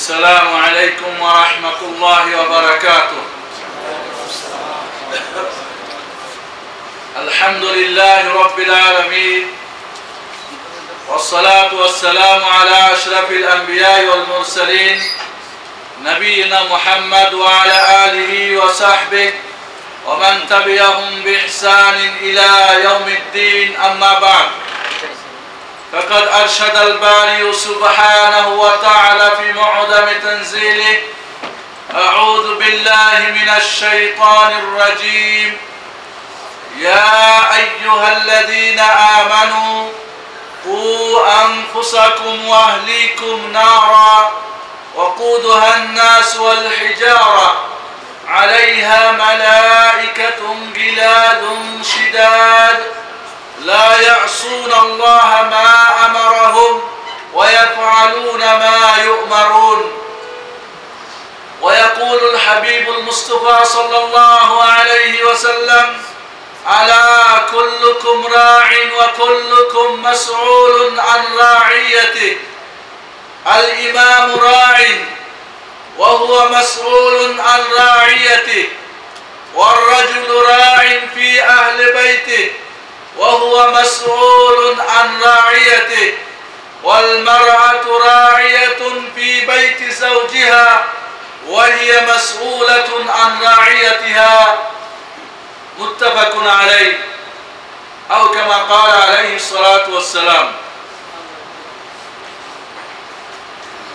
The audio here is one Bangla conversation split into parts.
السلام عليكم ورحمة الله وبركاته. الحمد لله رب العالمين، والصلاة والسلام على أشرف الأنبياء والمرسلين نبينا محمد وعلى آله وصحبه ومن تبعهم بإحسان إلى يوم الدين. أما بعد، فقد أرشد الباري سبحانه وتعالى في معظم تنزيله: أعوذ بالله من الشيطان الرجيم، يا أيها الذين آمنوا قوا أنفسكم وأهليكم نارا وقودها الناس والحجارة عليها ملائكة غلاظ شداد لا يعصون الله ما أمرهم ويفعلون ما يؤمرون. ويقول الحبيب المصطفى صلى الله عليه وسلم: ألا كلكم راع وكلكم مسؤول عن رعيته. الإمام راع وهو مسؤول عن رعيته، والرجل راع في أهل بيته وهو مسؤول عن رعيته، والمرأة راعية في بيت زوجها وهي مسؤولة عن رعيتها. متفق عليه، أو كما قال عليه الصلاة والسلام।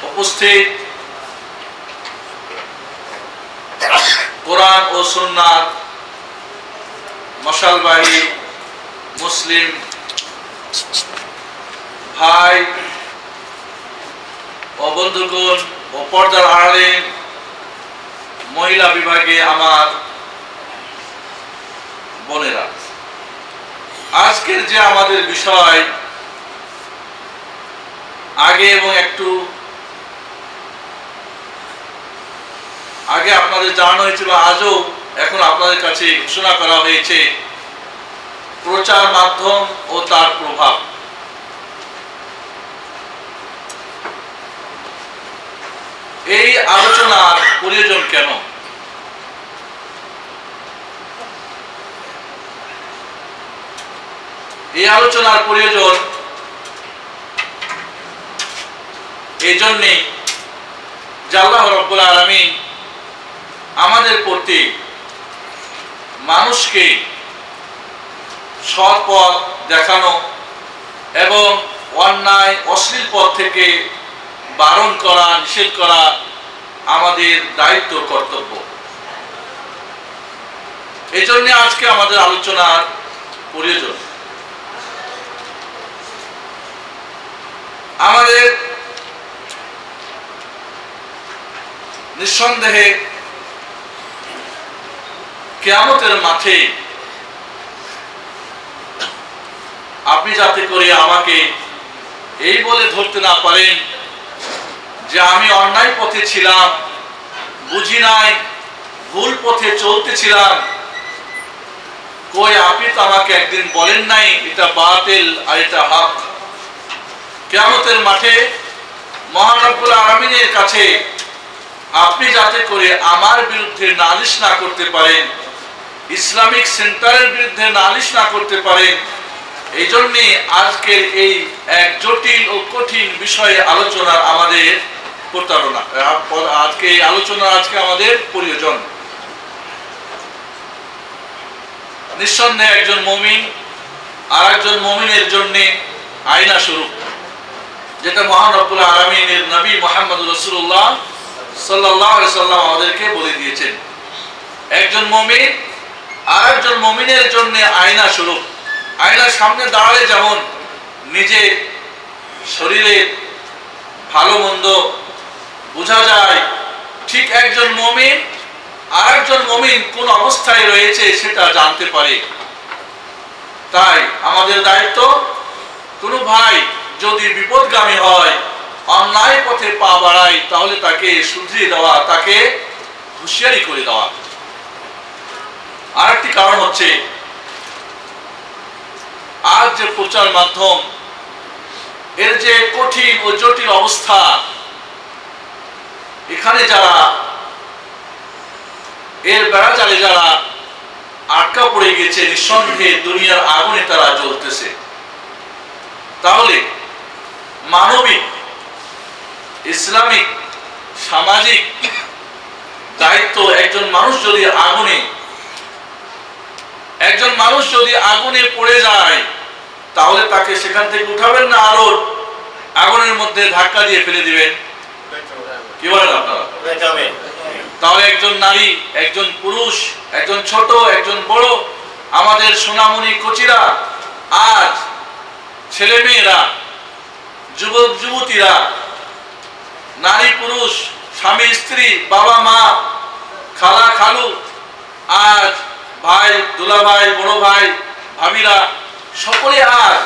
উপস্থিত কোরআন ও সুন্নাহর মশালবাহী মুসলিম ভাই ও বন্ধুগণ ও পর্দার আড়ালে মহিলা বিভাগে আমার বোনেরা, আজকের যে আমাদের বিষয় আগে আপনাদের জানানো হয়েছিল, আজও এখন আপনাদের কাছে ঘোষণা করা হয়েছে: প্রচার মাধ্যম ও তার প্রভাব। এই আলোচনার প্রয়োজন কেন? এই আলোচনার প্রয়োজন এই জন্যে যে আল্লাহ রাব্বুল আলামিন আমাদের প্রতি মানুষকে সৎ পথ দেখানো এবং অন্যায় অশ্লীল পথ থেকে বারণ করা, নিষেধ করা আমাদের দায়িত্ব, কর্তব্য। এই জন্য আজকে আমাদের আলোচনার প্রয়োজন। আমাদের নিঃসন্দেহে কিয়ামতের মাঠে আপনি যাতে করে আমাকে এই বলে ধরতে না পারেন যে আমি অন্যায় পথে ছিলাম, বুঝি নাই, ভুল পথে চলতেছিলাম, কই আপনি তো আমাকে একদিন বলেন নাই এটা বাতিল আর এটা হক। কিয়ামতের মাঠে মহান রব্বুল আলামিনের কাছে আপনি যাতে করে আমার বিরুদ্ধে নালিশ না করতে পারেন, ইসলামিক সেন্টারের বিরুদ্ধে নালিশ না করতে পারেন, এই জন্যে আজকের এই এক জটিল ও কঠিন বিষয়ে আলোচনা আমাদের আমাদের প্রয়োজন। নিঃসন্দেহে একজন মুমিন আর একজন মুমিনের জন্য আয়না স্বরূপ, যেটা মহান রব্বুল আলামিনের নবী মুহাম্মদ রাসূলুল্লাহ সাল্লাল্লাহু আলাইহি সাল্লাম আমাদেরকে বলে দিয়েছেন। একজন মুমিন আর একজন মুমিনের জন্য আয়না স্বরূপ। আয়নার সামনে দাঁড়ালে যেমন নিজে শরীরের ভালো মন্দ বোঝা যায়, ঠিক একজন মুমিন আর একজন মুমিন কোন অবস্থায় রয়েছে সেটা জানতে পারে। তাই আমাদের দায়িত্ব, কোনো ভাই যদি বিপদগামী হয়, অন্যায় পথে পা বাড়ায়, তাহলে তাকে শুধরিয়ে দেওয়া, তাকে হুঁশিয়ারি করে দেওয়া। আরেকটি কারণ হচ্ছে আজ যে প্রচার মাধ্যম এর যে কঠিন ও জটিল অবস্থা, এখানে যারা এর বেড়াজালে যারা আটকা পড়ে গেছে, নিঃসন্দেহে দুনিয়ার আগুনে তারা জ্বলতেছে। তাহলে মানবিক, ইসলামিক, সামাজিক দায়িত্ব, একজন মানুষ যদি আগুনে পড়ে যায় তাহলে তাকে সেখান থেকে উঠাবেন না আরো আগুনের মধ্যে ধাক্কা দিয়ে ফেলে দিবেন? কি বলেন আপনারা? তাহলে একজন নারী, একজন পুরুষ, একজন ছোট, একজন বড়, আমাদের সোনামণি কচিরা, আজ ছেলে মেয়েরা, যুবক যুবতীরা, নারী পুরুষ, স্বামী স্ত্রী, বাবা মা, খালা খালু, আজ ভাই দুলা ভাই, বড় ভাই, ভাবিরা, সকলে আজ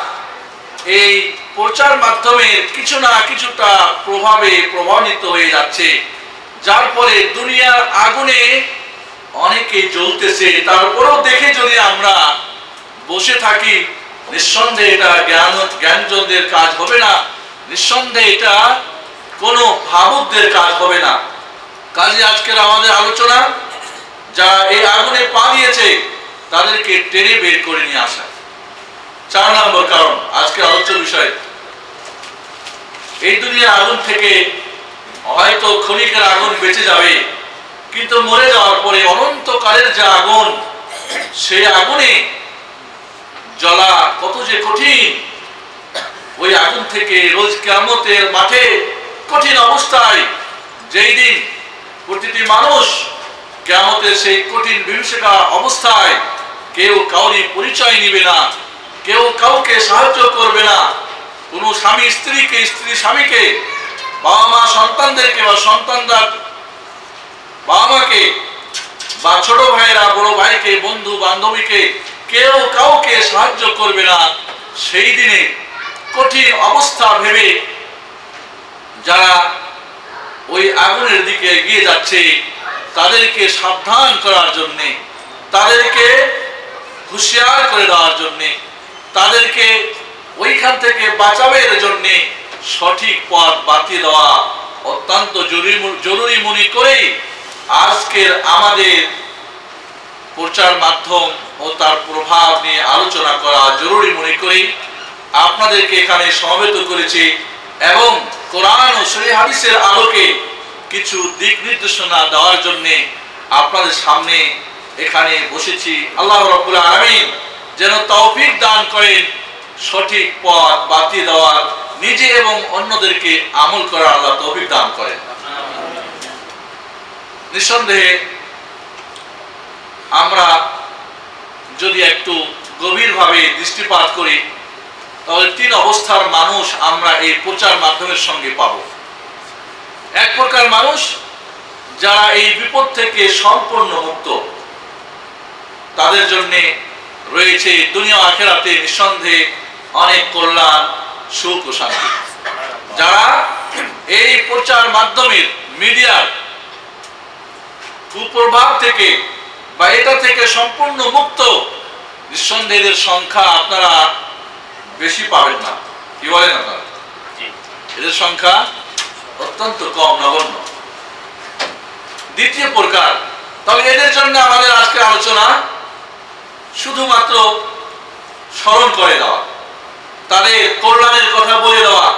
এই প্রচার মাধ্যমে কিছু না কিছুটা প্রভাবে প্রভাবিত হয়ে যাচ্ছে, যার ফলে দুনিয়ার আগুনে অনেকে জ্বলতেছে। তারপরেও দেখে যদি আমরা বসে থাকি, নিঃসন্দেহে এটা জ্ঞানজনদের কাজ হবে না, নিঃসন্দেহে এটা কোনো ভাবুকদের কাজ হবে না। কাজে আজকের আমাদের আলোচনা, যারা এই আগুনে পা দিয়েছে তাদেরকে টেনে বের করে নিয়ে আসা। 4 নম্বর কারণ আজকে আলোচ্য বিষয়, এই দুনিয়ার আগুন থেকে হয়তো ক্ষণিকের আগুন বেঁচে যাবে, কিন্তু মরে যাওয়ার পরে অনন্তকালের যে আগুন, সেই আগুনে জ্বলা কত যে কঠিন। ওই আগুন থেকে রোজ কিয়ামতের মাঠে কঠিন অবস্থায়, যেই দিন প্রতিটি মানুষ কিয়ামতের সেই কঠিন বিভীষিকা অবস্থায় কেউ কাউরি পরিচয় নিবে না, কেউ কাউকে সাহায্য করবে না। কোনো স্বামী স্ত্রীকে, স্ত্রী স্বামীকে, বাবা মা সন্তানদেরকে, বা সন্তানরা বাবা মাকে, বা ছোট ভাইরা বড় ভাইকে, বন্ধু বান্ধবীকে, কেউ কাউকে সাহায্য করবে না। সেই দিনে কঠিন অবস্থা ভেবে যারা ওই আগুনের দিকে এগিয়ে যাচ্ছে তাদেরকে সাবধান করার জন্য, তাদেরকে হুঁশিয়ার করে দেওয়ার জন্য, তাদেরকে ওইখান থেকে বাঁচাবের জন্য সঠিক পথ বাতিয়ে দেওয়া অত্যন্ত জরুরি মনে করেই আজকের আমাদের প্রচার মাধ্যম ও তার প্রভাব নিয়ে আলোচনা করা জরুরি মনে করেই আপনাদেরকে এখানে সমবেত করেছি, এবং কোরআন ও সহিহ হাদিসের আলোকে কিছু দিক নির্দেশনা দেওয়ার জন্য আপনাদের সামনে এখানে বসেছি। আল্লাহ রাব্বুল আলামিন যেন তৌফিক দান করেন সঠিক পথ বাতিয়ে দেওয়ার, নিজে এবং অন্যদেরকে আমল করার আল্লাহ তৌফিক দান করেন। নিঃসন্দেহে আমরা যদি একটু গভীরভাবে দৃষ্টিপাত করি তাহলে 3 অবস্থার মানুষ আমরা এই প্রচার মাধ্যমের সঙ্গে পাব। এক প্রকার মানুষ যারা এই বিপদ থেকে সম্পূর্ণ মুক্ত, তাদের জন্য রয়েছে দুনিয়া আখিরাতে নিঃসন্দেহে অনেক কল্যাণ, সুখ ও শান্তি। যারা এই প্রচার মাধ্যমের, মিডিয়ার কুপ্রভাব থেকে বা এটা থেকে সম্পূর্ণ মুক্ত, নিঃসন্দেহে এদের সংখ্যা আপনারা বেশি পাবেন না। কি বলেন আপনারা? এদের সংখ্যা অত্যন্ত কম, নগণ্য। দ্বিতীয় প্রকার, তাহলে এদের জন্য আমাদের আজকের আলোচনা শুধুমাত্র স্মরণ করে দেওয়া, তাদের কল্যাণের কথা বলে দেওয়া।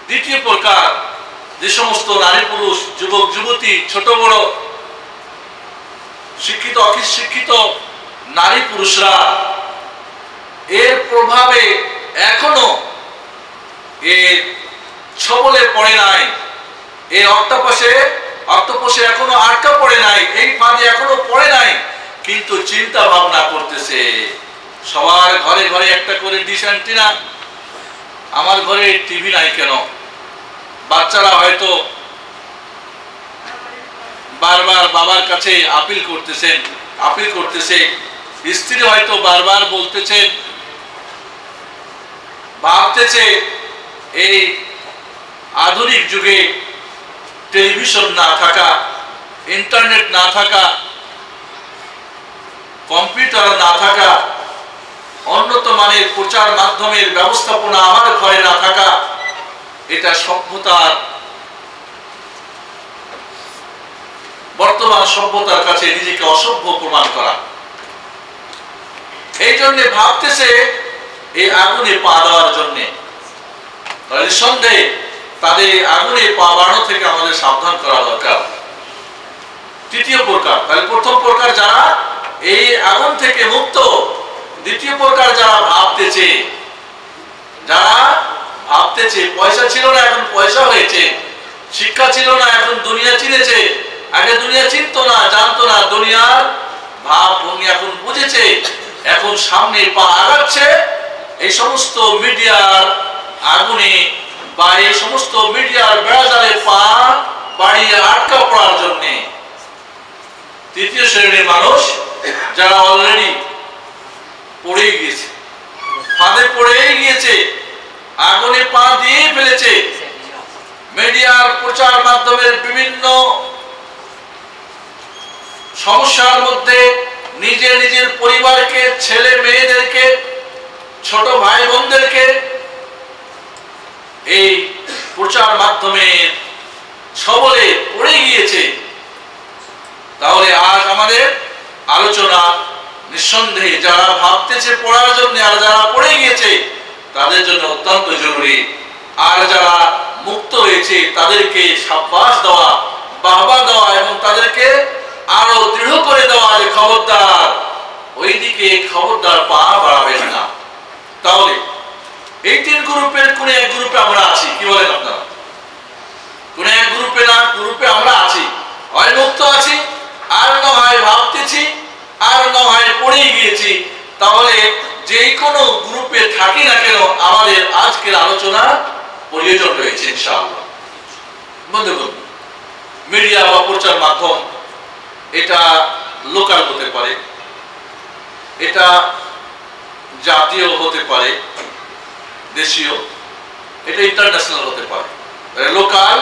দ্বিতীয় প্রকার, যে সমস্ত নারী পুরুষ, যুবক যুবতী, ছোট বড়, শিক্ষিত অশিক্ষিত নারী পুরুষরা এর প্রভাবে এখনো এর ছবলে পড়ে নাই, এই অক্টোপাসে এখনো আটকা পড়ে নাই, এই ফাঁদে এখনো পড়ে নাই, কিন্তু চিন্তা ভাবনা করতেছে। সবার ঘরে ঘরে একটা করে ডিশ অ্যান্টেনা, আমার ঘরে টিভি নাই কেন? বাচ্চারা হয়তো বারবার বাবার কাছে আপিল করতেছে, স্ত্রী হয়তো বারবার বলতেছেন, ভাবতেছে এই আধুনিক যুগে টেলিভিশন না থাকা, ইন্টারনেট না থাকা, কম্পিউটার না থাকা, উন্নত মানের প্রচার মাধ্যমের ব্যবস্থাপনা আমার ঘরে না থাকা, এটা সভ্যতার বর্তমান সভ্যতার কাছে নিজেকে অসভ্য প্রমাণ করা। এই জন্য ভাবতেছে এই আগুনে পা দেওয়ার জন্যে। নিঃসন্দেহে তাদের আগুনে পা বাড়ানো থেকে আমাদের সাবধান করা দরকার। তৃতীয় প্রকার, তাহলে প্রথম প্রকার যারা এই আগুন থেকে মুক্ত, দ্বিতীয় প্রকার যারা ভাবতেছে, পয়সা ছিল না এখন পয়সা হয়েছে, শিক্ষা ছিল না এখন দুনিয়া চিনেছে, আগে দুনিয়া চিনতো না, জানতো না, দুনিয়ার ভাব ভঙ্গি এখন বুঝেছে, এখন সামনে পা আগাচ্ছে এই সমস্ত মিডিয়ার আগুনে বা এই সমস্ত মিডিয়ার বেড়াজালে পা বাড়িয়ে আটকা পড়ার জন্য। তৃতীয় শ্রেণীর মানুষ যারা অলরেডি পড়েই গিয়েছে, ফাঁদে পড়েই গিয়েছে, আগুনে পা দিয়ে ফেলেছে, মিডিয়ার প্রচার মাধ্যমের বিভিন্ন সমস্যার মধ্যে নিজের পরিবারকে, ছেলে মেয়েদেরকে, ছোট ভাই বোনদেরকে এই প্রচার মাধ্যমের সবলে পড়ে গিয়েছে। তাহলে আজ আমাদের আলোচনা নিঃসন্দেহে যারা ভাবতেছে পড়ার জন্য আর যারা পড়ে গিয়েছে তাদের জন্য অত্যন্ত জরুরি। আর যারা মুক্ত হয়েছে তাদেরকে সাব্বাস দেওয়া, বাহবা দেওয়া এবং তাদেরকে আরো দৃঢ় করে দেওয়া যে খবরদার ওইদিকে খবরদার পা বাড়াবেন না। তাহলে এই তিন গ্রুপের কোন এক গ্রুপে আমরা আছি, কি বলেন আপনারা? কোন এক গ্রুপে না, গ্রুপে আমরা আছি, হয় মুক্ত আছি, আর না হয় ভাবতেছি, আর না হয় পড়েই গিয়েছি। তাহলে যেই কোনো গ্রুপে থাকি না কেন আমাদের আজকের আলোচনা প্রয়োজন রয়েছে ইনশাআল্লাহ। বন্ধুগণ, মিডিয়া বা প্রচার মাধ্যম এটা লোকাল হতে পারে, এটা জাতীয় হতে পারে, দেশীয়, এটা ইন্টারন্যাশনাল হতে পারে। লোকাল,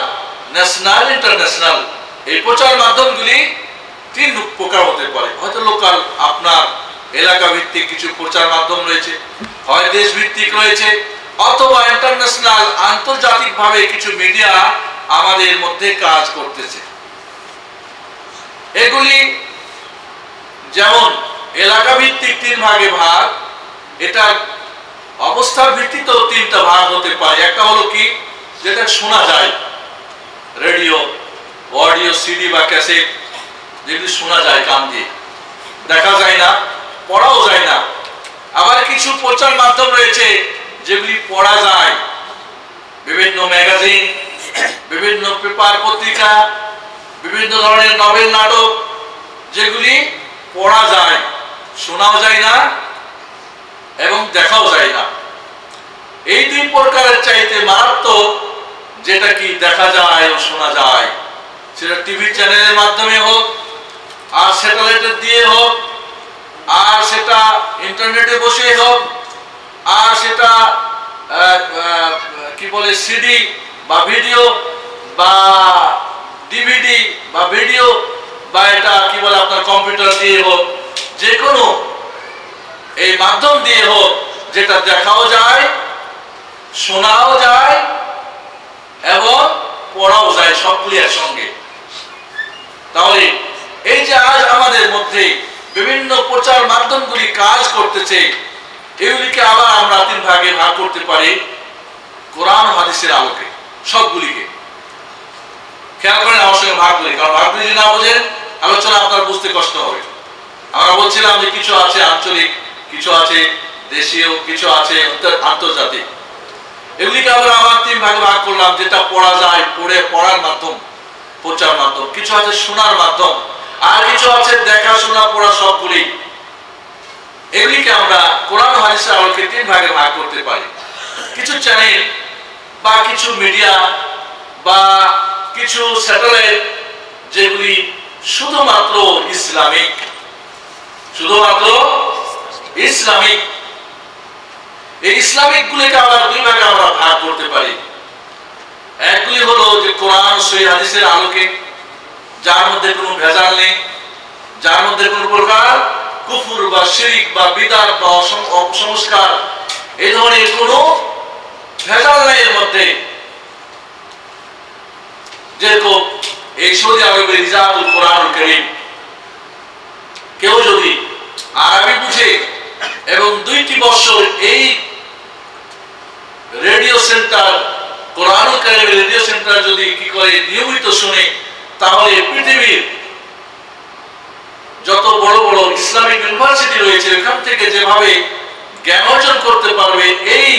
ন্যাশনাল, ইন্টারন্যাশনাল এই প্রচার মাধ্যমগুলি তিন প্রকার হতে পারে। হয়তো লোকাল, আপনার এলাকা ভিত্তিক কিছু প্রচার মাধ্যম রয়েছে, হয় দেশ ভিত্তিক রয়েছে, অথবা ইন্টারন্যাশনাল আন্তর্জাতিকভাবে কিছু মিডিয়া আমাদের মধ্যে কাজ করতেছে। এগুলি যেমন এলাকা ভিত্তিক তিন ভাগে ভাগ, এটা অবস্থার ভিত্তিতেও তিনটা ভাগ হতে পারে। একটা হলো কি, যেটা শোনা যায়, রেডিও, অডিও, সিডি বা ক্যাসেট, যেগুলি শোনা যায় কান দিয়ে, দেখা যায় না, পড়াও যায় না। আবার কিছু প্রচার মাধ্যম রয়েছে যেগুলি পড়া যায়, বিভিন্ন ম্যাগাজিন, বিভিন্ন পেপার পত্রিকা, বিভিন্ন ধরনের নভেল, নাটক, যেগুলি পড়া যায়, শোনাও যায় না এবং দেখাও যায় না। এই দুই প্রকারের চাইতে মারাত্মক যেটা কি দেখা যায় ও শোনা যায়, সেটা টিভি চ্যানেলের মাধ্যমে হোক, আর স্যাটেলাইটের দিয়ে হোক, আর সেটা ইন্টারনেটে বসে হোক, আর সেটা কি বলে সিডি বা ভিডিও বা ডিভিডি বা ভিডিও বা এটা কি বলে আপনার কম্পিউটার দিয়ে হোক, যে কোনো এই মাধ্যম দিয়ে হোক, যেটা দেখাও যায়, শোনাও যায় এবং পড়াও যায়, সবগুলি একসঙ্গে। তাহলে এই যে আজ আমাদের মধ্যে বিভিন্ন প্রচার মাধ্যমগুলি কাজ করতেছে, এগুলিকে আবার আমরা তিন ভাগে ভাগ করতে পারি কোরআন হাদিসের আলোকে। সবগুলিকে খেয়াল করেন আমার সঙ্গে ভাগ করি, কারণ ভাগ যদি না বোঝেন আলোচনা আপনার বুঝতে কষ্ট হবে। আমরা বলছিলাম যে কিছু আছে আঞ্চলিক, কিছু আছে দেশীয়, কিছু আছে আন্তর্জাতিক। এগুলিকে আমরা আবার তিন ভাগে ভাগ করলাম, যেটা পড়া যায়, পড়ার মাধ্যম, প্রচার মাধ্যম, কিছু আছে শোনার মাধ্যম, আর কিছু আছে দেখা, শোনা, পড়া, সবগুলি। এগুলিকে আমরা কোরআন হাদিসের আলোকে তিন ভাগে ভাগ করতে পারি। কিছু চ্যানেল বা কিছু মিডিয়া বা কিছু স্যাটেলাইট যেগুলি শুধুমাত্র ইসলামিক, শুধুমাত্র ইসলামিক, এই ইসলামিক গুলিকে আবার দুই ভাগে আমরা ভাগ করতে পারি। একগুলি হলো যে কোরআন সহিহ হাদিসের আলোকে, যার মধ্যে কোনো ভেজাল নেই, যার মধ্যে কোনো প্রকার কুফর বা শিরিক বা বিদআত বা অপসংস্কার এই ধরনের কোনো ভেজাল নেই এর মধ্যে। যেরকম এই সৌদি আরবের ইজাতুল কোরআনুল কারীম কেউ যদি আরবি বুঝে এবং 2টি বছর এই রেডিও সেন্টার কোরআনুল কারীমের রেডিও সেন্টার যদি কি করে নিয়মিত শুনে, তাহলে পৃথিবীর যত বড় বড় ইসলামিক ইউনিভার্সিটি রয়েছে এখান থেকে যেভাবে জ্ঞান অর্জন করতে পারবে, এই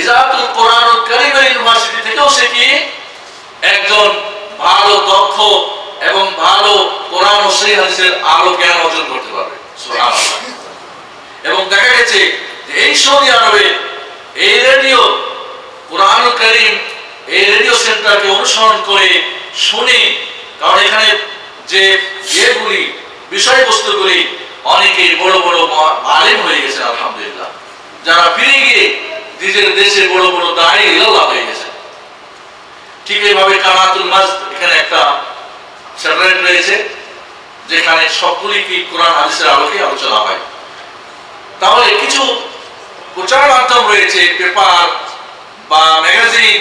ইজাতুল কোরআনুল কারীমের ইউনিভার্সিটি থেকেও সে কি একজন ভালো দক্ষ এবং ভালো কোরআন ও সহিহ হাদিসের আলো জ্ঞান অর্জন করতে পারবে। সুবহানাল্লাহ। এবং দেখা গেছে যে এই সৌদি আরবে এই রেডিও কোরআনুল কারীম এই রেডিও সেন্টারকে অনুসরণ করে শুনে, কারণ এখানে যে ইয়েগুলি বিষয়বস্তুগুলি অনেকেই বড় বড় আলেম হয়ে গেছে আলহামদুলিল্লাহ, যারা ফিরে গিয়ে নিজের দেশে বড় বড় দাঁড়ি ইল্লাল্লাহ হয়ে গেছে। ঠিক এইভাবে কানাতুল মাসদ এখানে একটা স্যাটেলাইট রয়েছে যেখানে সবগুলি কি কোরআন হাদিসের আলোকে আলোচনা হয়। তাহলে কিছু প্রচার মাধ্যম রয়েছে, পেপার বা ম্যাগাজিন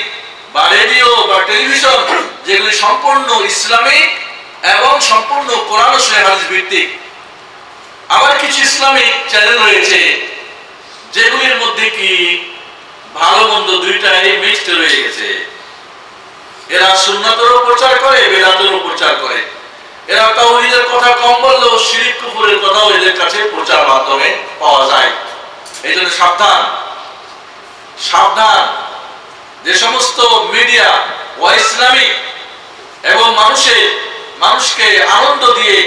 বা রেডিও বা টেলিভিশন, যেগুলি সম্পূর্ণ ইসলামিক এবং সম্পূর্ণ কোরআন ও সহিহ হাদিস ভিত্তিক। আবার কিছু ইসলামিক চ্যানেল রয়েছে যেগুলির মধ্যে কি ভালো মন্দ দুইটাই মিক্সড রয়ে গেছে। এরা সুন্নাতেরও প্রচার করে, বেদাতেরও প্রচার করে। এরা তাওহীদের কথা কম বললেও শিরক কুফরের কথাও এদের কাছে প্রচার মাধ্যমে পাওয়া যায়। এই জন্য সাবধান সাবধান, যে সমস্ত মিডিয়া ইসলামিক এবং মানুষকে আনন্দ দিয়ে,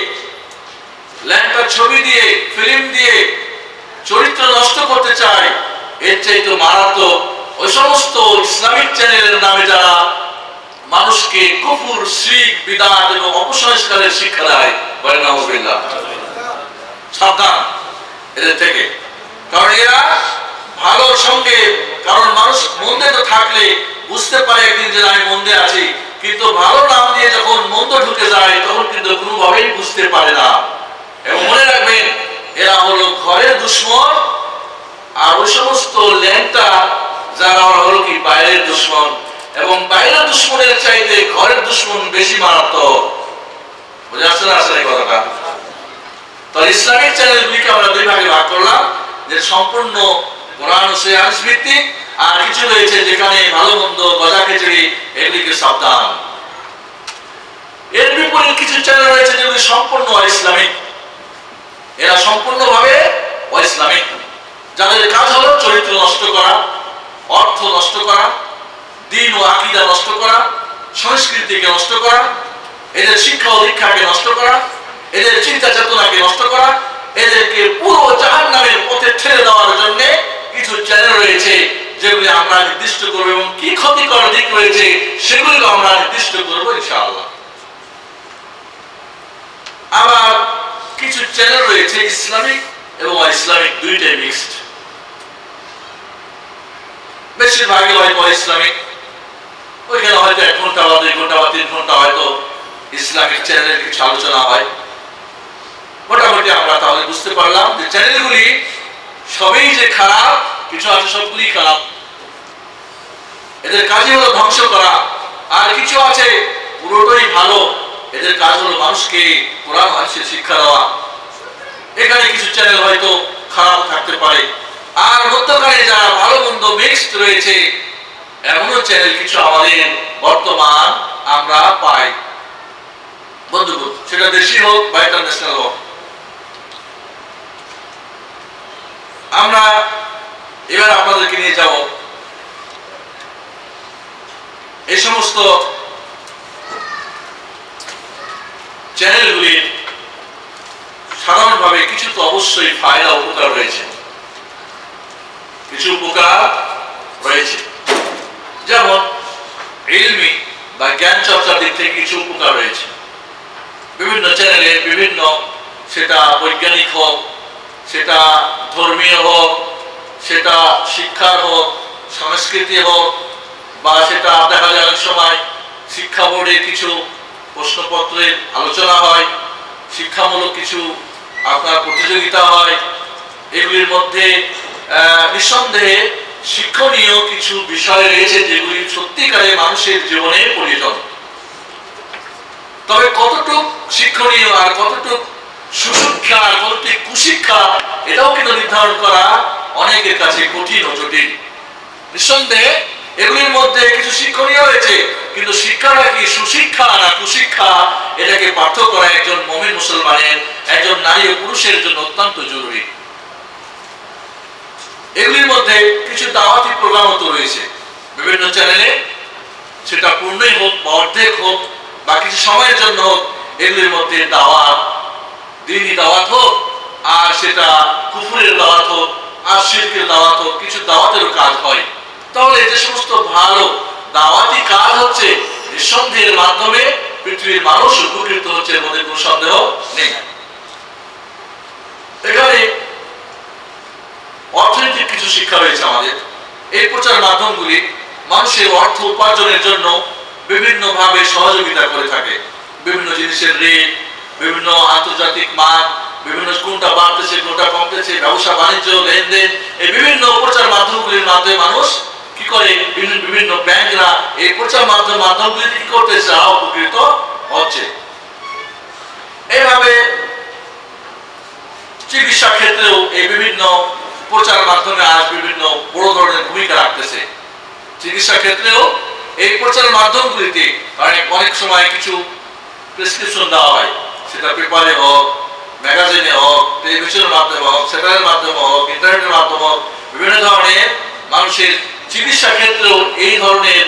ল্যাংটা ছবি দিয়ে, ফিল্ম দিয়ে চরিত্র নষ্ট করতে চায়, এর চাইতে মারাত্মক ওই সমস্ত ইসলামিক চ্যানেলের নামে যারা মানুষকে কুফর, শিরক, বিদআত এবং অপসংস্কারের শিক্ষা দেয়, বলেন নাউযুবিল্লাহ। সাবধান এদের থেকে, কারণ এরা ভালোর সঙ্গে, কারণ মানুষ মন্দে তো থাকলে বুঝতে পারে একদিন যে আমি মন্দে আছি, কিন্তু ভালো নাম দিয়ে যখন মন্দ ঢুকে যায় তখন কিন্তু কোনোভাবেই বুঝতে পারে না। এবং মনে রাখবেন, এরা হলো ঘরের দুশমন, আর ওই সমস্ত ল্যাংটা যারা হলো কি বাইরের দুশমন, এবং বাইরের দুশমনের চাইতে ঘরের দুশমন বেশি মারাত্মক। বুঝে আসছে না আসলে এই কথাটা? তো ইসলামিক চ্যানেলগুলিকে আমরা দুই ভাগে ভাগ করলাম, যে সম্পূর্ণ কোরআন ও সহিহ হাদিস ভিত্তিক, আর কিছু রয়েছে যেখানে ভালো মন্দ গজা খিচুড়ি, এগুলিকে সাবধান। এর বিপরীত কিছু চ্যানেল রয়েছে যেগুলি সম্পূর্ণ ইসলামিক। এরা সম্পূর্ণভাবে ইসলামিক, যাদের কাজ হলো চরিত্র নষ্ট করা, অর্থ নষ্ট করা, দ্বীন ও আকীদা নষ্ট করা, সংস্কৃতিকে নষ্ট করা, এদের শিক্ষা ও দীক্ষাকে নষ্ট করা, এদের চিন্তা চেতনাকে নষ্ট করা, এদেরকে পুরো জাহান্নামের পথে ঠেলে দেওয়ার জন্য কিছু চ্যানেল রয়েছে যেগুলি আমরা নির্দিষ্ট করব, এবং কি ক্ষতিকর দিক রয়েছে সেগুলিকে আমরা নির্দিষ্ট করব ইনশাআল্লাহ। আবার কিছু চ্যানেল রয়েছে ইসলামিক এবং ইসলামিক দুইটাই মিক্সড। বেশিরভাগই হয় ইসলামিক, ওইখানে হয়তো 1 ঘন্টা বা 2 ঘন্টা বা 3 ঘন্টা হয়তো ইসলামিক চ্যানেলের কিছু আলোচনা হয়। মোটামুটি আমরা তাহলে বুঝতে পারলাম যে চ্যানেলগুলি সবই যে খারাপ, কিছু আছে সবগুলি খারাপ, এদের কাজই হলো ধ্বংস করা, আর কিছু আছে পুরোটাই ভালো, এদের কাজ হলো মানুষকে কোরআন হাদিসের শিক্ষা দেওয়া। এখানে কিছু চ্যানেল হয়তো খারাপ থাকতে পারে, আর মধ্যখানে যারা ভালো মন্দ মিক্সড রয়েছে এমনও চ্যানেল কিছু আমাদের বর্তমান আমরা পাই বন্ধুগণ, সেটা দেশি হোক বা ইন্টারন্যাশনাল হোক। আমরা এবার আপনাদেরকে নিয়ে যাব এই সমস্ত চ্যানেলগুলির সাধারণভাবে কিছু তো অবশ্যই ফায়দা উপকার রয়েছে, কিছু উপকার রয়েছে, যেমন ইলমি বা জ্ঞান চর্চার দিক থেকে কিছু উপকার রয়েছে। বিভিন্ন চ্যানেলে বিভিন্ন, সেটা বৈজ্ঞানিক হোক, সেটা ধর্মীয় হোক, সেটা শিক্ষার হোক, সংস্কৃতি হোক, বা সেটা দেখা যায় অনেক সময় শিক্ষা বোর্ডে কিছু প্রশ্নপত্রের আলোচনা হয়, শিক্ষামূলক কিছু আপনার প্রতিযোগিতা হয়। এগুলির মধ্যে নিঃসন্দেহে শিক্ষণীয় কিছু বিষয় রয়েছে যেগুলি সত্যিকারে মানুষের জীবনে প্রয়োজন। তবে কতটুক শিক্ষণীয় আর কতটুক সুশিক্ষা আর কতটুক কুশিক্ষা এটাও কিন্তু নির্ধারণ করা অনেকের কাছে কঠিন ও জটিল। নিঃসন্দেহে এগুলির মধ্যে কিছু শিক্ষণীয় রয়েছে, কিন্তু শিক্ষাটা কি সুশিক্ষা না কুশিক্ষা এটাকে পার্থক্য করা একজন মুমিন মুসলমানের, একজন নারী ও পুরুষের জন্য অত্যন্ত জরুরি। এগুলির মধ্যে কিছু দাওয়াতি প্রোগ্রামও তো রয়েছে বিভিন্ন চ্যানেলে, সেটা পূর্ণই হোক বা অর্ধেক হোক বা কিছু সময়ের জন্য হোক, এগুলির মধ্যে দাওয়াত, দ্বীনি দাওয়াত হোক আর সেটা কুফরের দাওয়াত হোক আর শিরকের দাওয়াত হোক, কিছু দাওয়াতেরও কাজ হয়। তাহলে যে সমস্ত ভালো দাওয়াতি কাজ হচ্ছে, নিঃসন্দেহের মাধ্যমে পৃথিবীর মানুষ উপকৃত হচ্ছে, এর মধ্যে কোনো সন্দেহ নেই। এখানে অর্থনৈতিক কিছু শিক্ষা রয়েছে আমাদের। এই প্রচার মাধ্যমগুলি মানুষের অর্থ উপার্জনের জন্য বিভিন্ন ভাবে সহযোগিতা করে থাকে। বিভিন্ন জিনিসের রেট, বিভিন্ন আন্তর্জাতিক মান, বিভিন্ন কোনটা বাড়তেছে কোনটা কমতেছে, ব্যবসা বাণিজ্য লেনদেন, এই বিভিন্ন প্রচার মাধ্যমগুলির মাধ্যমে মানুষ কি করে, বিভিন্ন ব্যাংকরা এই প্রচার মাধ্যমগুলি কি করতেছে, উপকৃত হচ্ছে। এইভাবে চিকিৎসা ক্ষেত্রেও এই বিভিন্ন প্রচার মাধ্যমে আজ বিভিন্ন বড় ধরনের ভূমিকা রাখতেছে। চিকিৎসা ক্ষেত্রেও এই প্রচার মাধ্যমগুলিতে অনেক সময় কিছু প্রেসক্রিপশন দেওয়া হয়, সেটা পেপারে হোক, ম্যাগাজিনে হোক, টেলিভিশনের মাধ্যমে হোক, সেটারের মাধ্যমে হোক, ইন্টারনেটের মাধ্যমে হোক, বিভিন্ন ধরনের মানুষের চিকিৎসা ক্ষেত্রেও এই ধরনের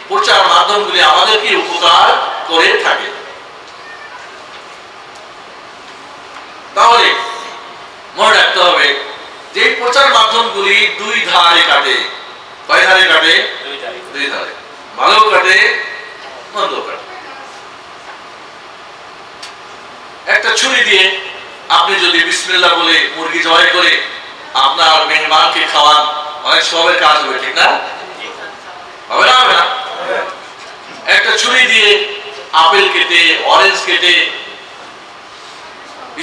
প্রচার মাধ্যমগুলি আমাদেরকে উপকার করে থাকে। তাহলে মনে রাখতে হবে যে প্রচার মাধ্যমগুলি দুই ধারে কাটে। কয় ধারে কাটে? দুই ধারে। ভালো কাটে, মন্দ কাটে। একটা ছুরি দিয়ে আপনি যদি বিসমিল্লাহ বলে মুরগি জবাই করে আপনার মেহমানকে খাওয়ান, অনেক সবের কাজ হবে, ঠিক না? হবে না? হবে না? একটা ছুরি দিয়ে আপেল কেটে, অরেঞ্জ কেটে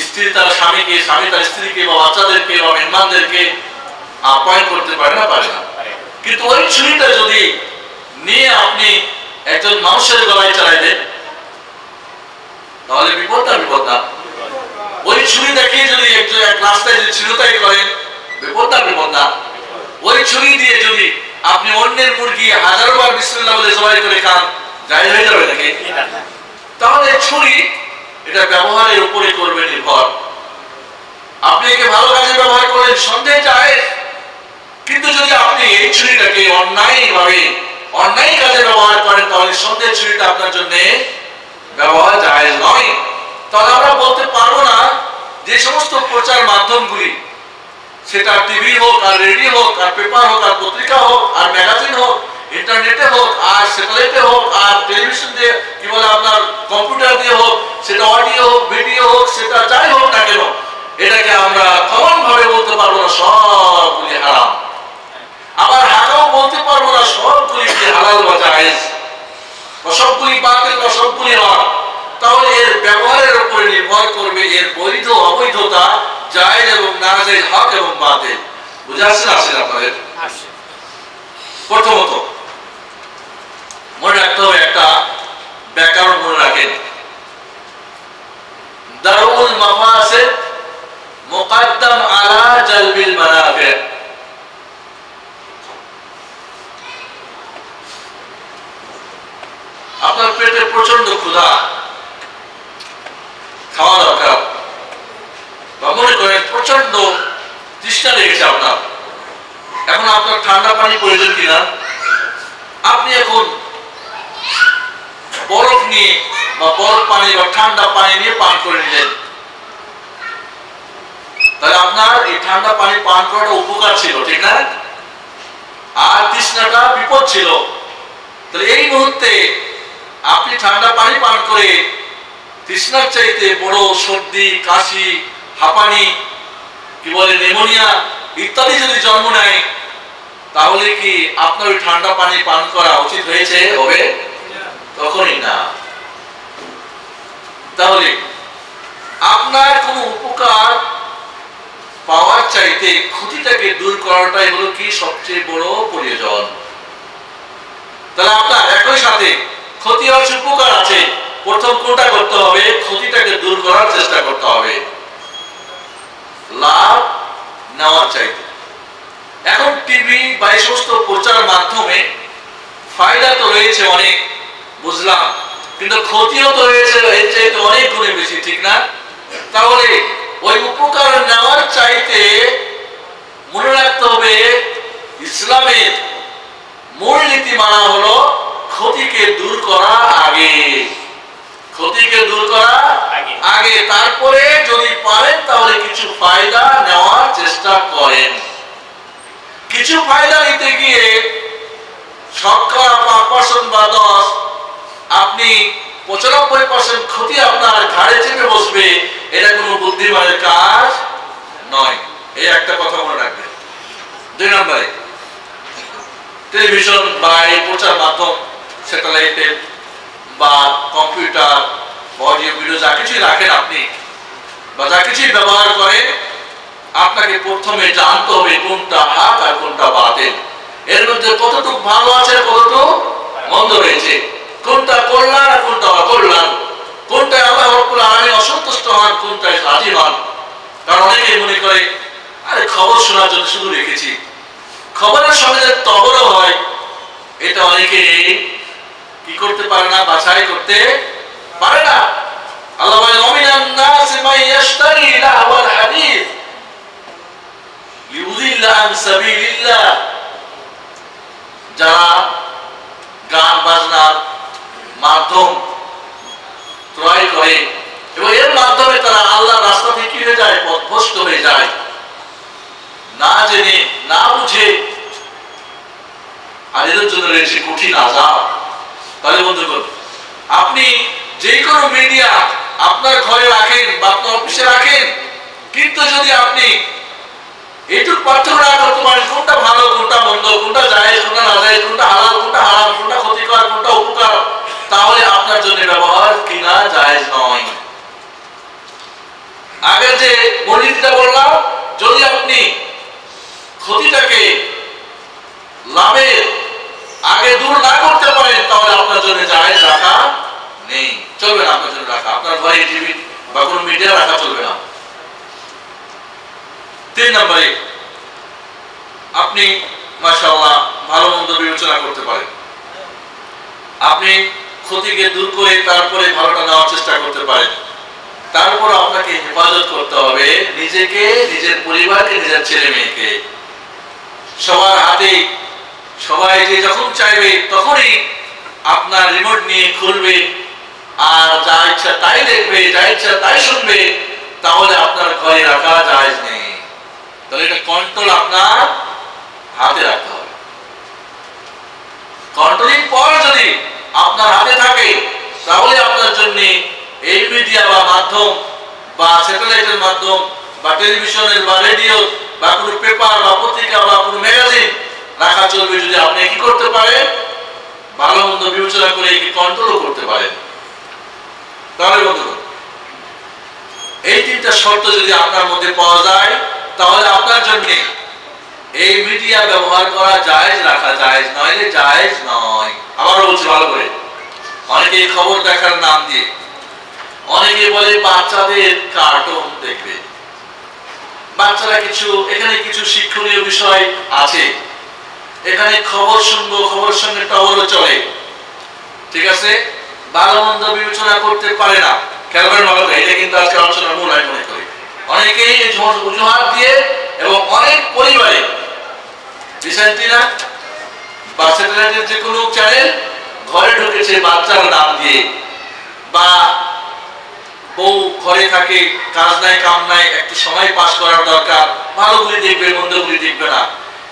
স্ত্রী তার স্বামীকে, স্বামী তার স্ত্রীকে বা বাচ্চাদেরকে বা মেহমানদেরকে আপ্যায়ন করতে পারে না? পারে না। কিন্তু ওই ছুরিটা যদি নিয়ে আপনি একজন মানুষের গলায় চালাই দেন, তাহলে বিপদ না? বিপদ না? ওই ছুরি দেখিয়ে যদি একজন এক রাস্তায় যদি ছিনতাই করেন, বিপদ না? বিপদ না? ওই ছুরি দিয়ে যদি আপনি অন্যের মুরগি হাজারবার বিসমিল্লাহ বলে জবাই করে খান, জায়েজ হয়ে যাবে নাকি? তাহলে ছুরি এটা ব্যবহারের উপরে করবে নির্ভর। আপনি একে ভালো কাজে ব্যবহার করেন, সন্দেহ জায়েজ। কিন্তু যদি আপনি এই ছুরিটাকে অন্যায় কাজে ব্যবহার করেন, তাহলে সন্দেহ ছুরিটা আপনার জন্য ব্যবহার জায়েজ নয়। তাহলে আমরা বলতে পারবো না যে সমস্ত প্রচার মাধ্যমগুলি, সেটা টিভি হোক আর রেডিও হোক আর পেপার হোক আর পত্রিকা হোক আর ম্যাগাজিন হোক, ইন্টারনেটে হোক আর স্যাটেলাইটে হোক আর টেলিভিশন দিয়ে কি বলে আপনার কম্পিউটার দিয়ে হোক, সেটা অডিও হোক ভিডিও হোক, সেটা যাই হোক না কেন, এটাকে আমরা কমন ভাবে বলতে পারবো না সবগুলি হারাম। আবার হারাও বলতে পারবো না সবগুলি হালাল বা জায়েজ, বা সবগুলি বাতিল বা সবগুলি হক। তাহলে এর ব্যবহারের উপরে নির্ভর করবে এর বৈধ অবৈধতা, জায়েজ এবং নাজায়েজ, হক এবং বাতিল। বুঝে আসছে? আসেন আপনাদের? প্রথমত মনে রাখতে হবে, একটা ব্যাকরণ মনে রাখেন, দারুল মাফাসিদ মুকদ্দাম আলা জালবিল মানাফি। আপনার পেটে প্রচন্ড ক্ষুধা, খাওয়া দরকার, বা মনে করেন প্রচন্ড তৃষ্ণা লেগেছে আপনার, এখন আপনার ঠান্ডা পানি প্রয়োজন কিনা? আপনি এখন বরফ নিয়ে বা বরফ পানি বা ঠান্ডা পানি নিয়ে পান করে নিলেন, তাহলে আপনার এই ঠান্ডা পানি পান করাটা উপকার ছিল, ঠিক না? আর তৃষ্ণাটা বিপদ ছিল। তাহলে এই মুহূর্তে আপনি ঠান্ডা পানি পান করে তৃষ্ণার চাইতে বড় সর্দি, কাশি, হাঁপানি, কি বলে নিউমোনিয়া ইত্যাদি যদি জন্ম নেয়, তাহলে কি আপনার ওই ঠান্ডা পানি পান করা উচিত হয়েছে? হবে? তখনই না। তাহলে আপনার কোন উপকার পাওয়ার চাইতে ক্ষতিটাকে দূর করাটাই হলো কি সবচেয়ে বড় প্রয়োজন। তাহলে আপনার একই সাথে ক্ষতি আছে, উপকার আছে, প্রথম কোনটা করতে হবে? ক্ষতিটাকে দূর করার চেষ্টা করতে হবে, লাভ নেওয়ার চাইতে। এখন টিভি বা এই সমস্ত প্রচার মাধ্যমে ফায়দা তো রয়েছে অনেক, বুঝলাম, কিন্তু ক্ষতিও তো রয়েছে এর চাইতে অনেক গুণে বেশি, ঠিক না? তাহলে ওই উপকার নেওয়ার চাইতে মনে রাখতে হবে ইসলামের মূল নীতি মানা হলো ক্ষতিকে দূর করা আগে, ক্ষতিকে দূর করা আগে, তারপরে যদি পারেন তাহলে কিছু ফায়দা নেওয়ার চেষ্টা করেন। কিছু ফায়দা নিতে গিয়ে শতকরা 5% বা 10, আপনি 95% ক্ষতি আপনার ঘাড়ে চেপে বসবে, এটা কোনো বুদ্ধিমানের কাজ নয়। এই একটা কথা মনে রাখবেন। 2 নম্বরে, টেলিভিশন বা এই প্রচার মাধ্যম, স্যাটেলাইটে বা কম্পিউটার, অডিও ভিডিও যা কিছুই রাখেন আপনি বা যা কিছুই ব্যবহার করেন, আপনাকে প্রথমে জানতে হবে কোনটা হক আর কোনটা বাতিল, এর মধ্যে কতটুকু ভালো আছে কতটুকু মন্দ রয়েছে, কোনটা কল্যাণ আর কোনটা অকল্যাণ, কোনটা আল্লাহ রাব্বুল আলামিন অসন্তুষ্ট হন, কোনটায় রাজি হন। কারণ অনেকে মনে করে আরে খবর শোনার জন্য শুধু রেখেছি, খবরের সঙ্গে যে তবরও হয় এটা অনেকে কি করতে পারে না, বাছাই করতে পারে না। আল্লাহ বলেন ওমিনান নাস মান ইয়াশতারি লাহওয়াল হাদিস লিউযিল্লা আন সাবিলিল্লাহ, যারা গান বাজনার মাধ্যম ক্রয় করে এবং এর মাধ্যমে তারা আল্লাহর রাস্তা থেকে কি হয়ে যায়, পথভ্রষ্ট হয়ে যায়, না জেনে না বুঝে, আর এদের জন্য রয়েছে কঠিন আযাব। তাহলে বন্ধুগণ, আপনি যে কোনো মিডিয়া আপনার ঘরে রাখেন বা আপনার অফিসে রাখেন, কিন্তু যদি আপনি এইটুকু পার্থক্য না করতে পারেন কোনটা ভালো কোনটা মন্দ, কোনটা জায়েজ কোনটা নাজায়েজ, কোনটা হালাল কোনটা হারাম, কোনটা ক্ষতিকর কোনটা উপকার, তাহলে আপনার জন্য ব্যবহার কিনা জায়েজ নয়। আগে যে মূলনীতিটা বললাম, যদি আপনি ক্ষতিটাকে লাভের আগে দূর না করতে পারেন তাহলে আপনার জন্য জায়েজ রাখা নেই, চলবে না আপনার জন্য রাখা, আপনার ঘরে টিভি বা কোনো মিডিয়া রাখা চলবে না। 3 নম্বরে, আপনি মাশাআল্লাহ ভালো মন্দ বিবেচনা করতে পারেন, আপনি ক্ষতিকে দূর করে তারপরে ভালোটা নেওয়ার চেষ্টা করতে পারেন। তারপর আপনাকে হেফাজত করতে হবে নিজেকে, নিজের পরিবারকে, নিজের ছেলে মেয়েকে। সবার হাতে সবাই যে যখন চাইবে তখনই আপনার রিমোট নিয়ে খুলবে আর যা ইচ্ছা তাই দেখবে, যা ইচ্ছা তাই শুনবে, তাহলে আপনার ঘরে রাখা জায়েজ নেই। তাহলে এটা কন্ট্রোল আপনার হাতে রাখতে হবে। কন্ট্রোলিং পাওয়ার যদি আপনার হাতে থাকে তাহলে আপনার জন্য এই মিডিয়া বা মাধ্যম বা স্যাটেলাইটের মাধ্যম বা টেলিভিশনের বা রেডিও বা কোনো পেপার বা পত্রিকা বা কোনো ম্যাগাজিন রাখা চলবে, যদি আপনি কি করতে পারেন, ভালো মন্দ বিবেচনা করে একে কন্ট্রোল করতে পারেন। তাহলে বন্ধুগণ, এই 3টা শর্ত যদি আপনার মধ্যে পাওয়া যায় তাহলে আপনার জন্য এই মিডিয়া ব্যবহার করা জায়েজ, রাখা জায়েজ, নইলে জায়েজ নয়। আবারও বলছি ভালো করে, অনেকে খবর দেখার নাম দিয়ে অনেকে বলে বাচ্চাদের কার্টুন দেখবে, বাচ্চারা কিছু এখানে কিছু শিক্ষণীয় বিষয় আছে, এখানে খবর শুনবো, খবরের সঙ্গে টবরও চলে, ঠিক আছে, ভালো মন্দ বিবেচনা করতে পারে না। খেয়াল করেন ভালো করে, এটা কিন্তু আজকে আলোচনার মূল আমি মনে করি। অনেকেই এই অজুহাত দিয়ে এবং অনেক পরিবারে রিসেন্টলি না বা স্যাটেলাইটের যে কোনো চ্যানেল ঘরে ঢুকেছে বাচ্চার নাম দিয়ে, বা বউ ঘরে থাকে, কাজ নাই কাম নাই, একটু সময় পাস করার দরকার, ভালোগুলি দেখবে মন্দগুলি দেখবে না,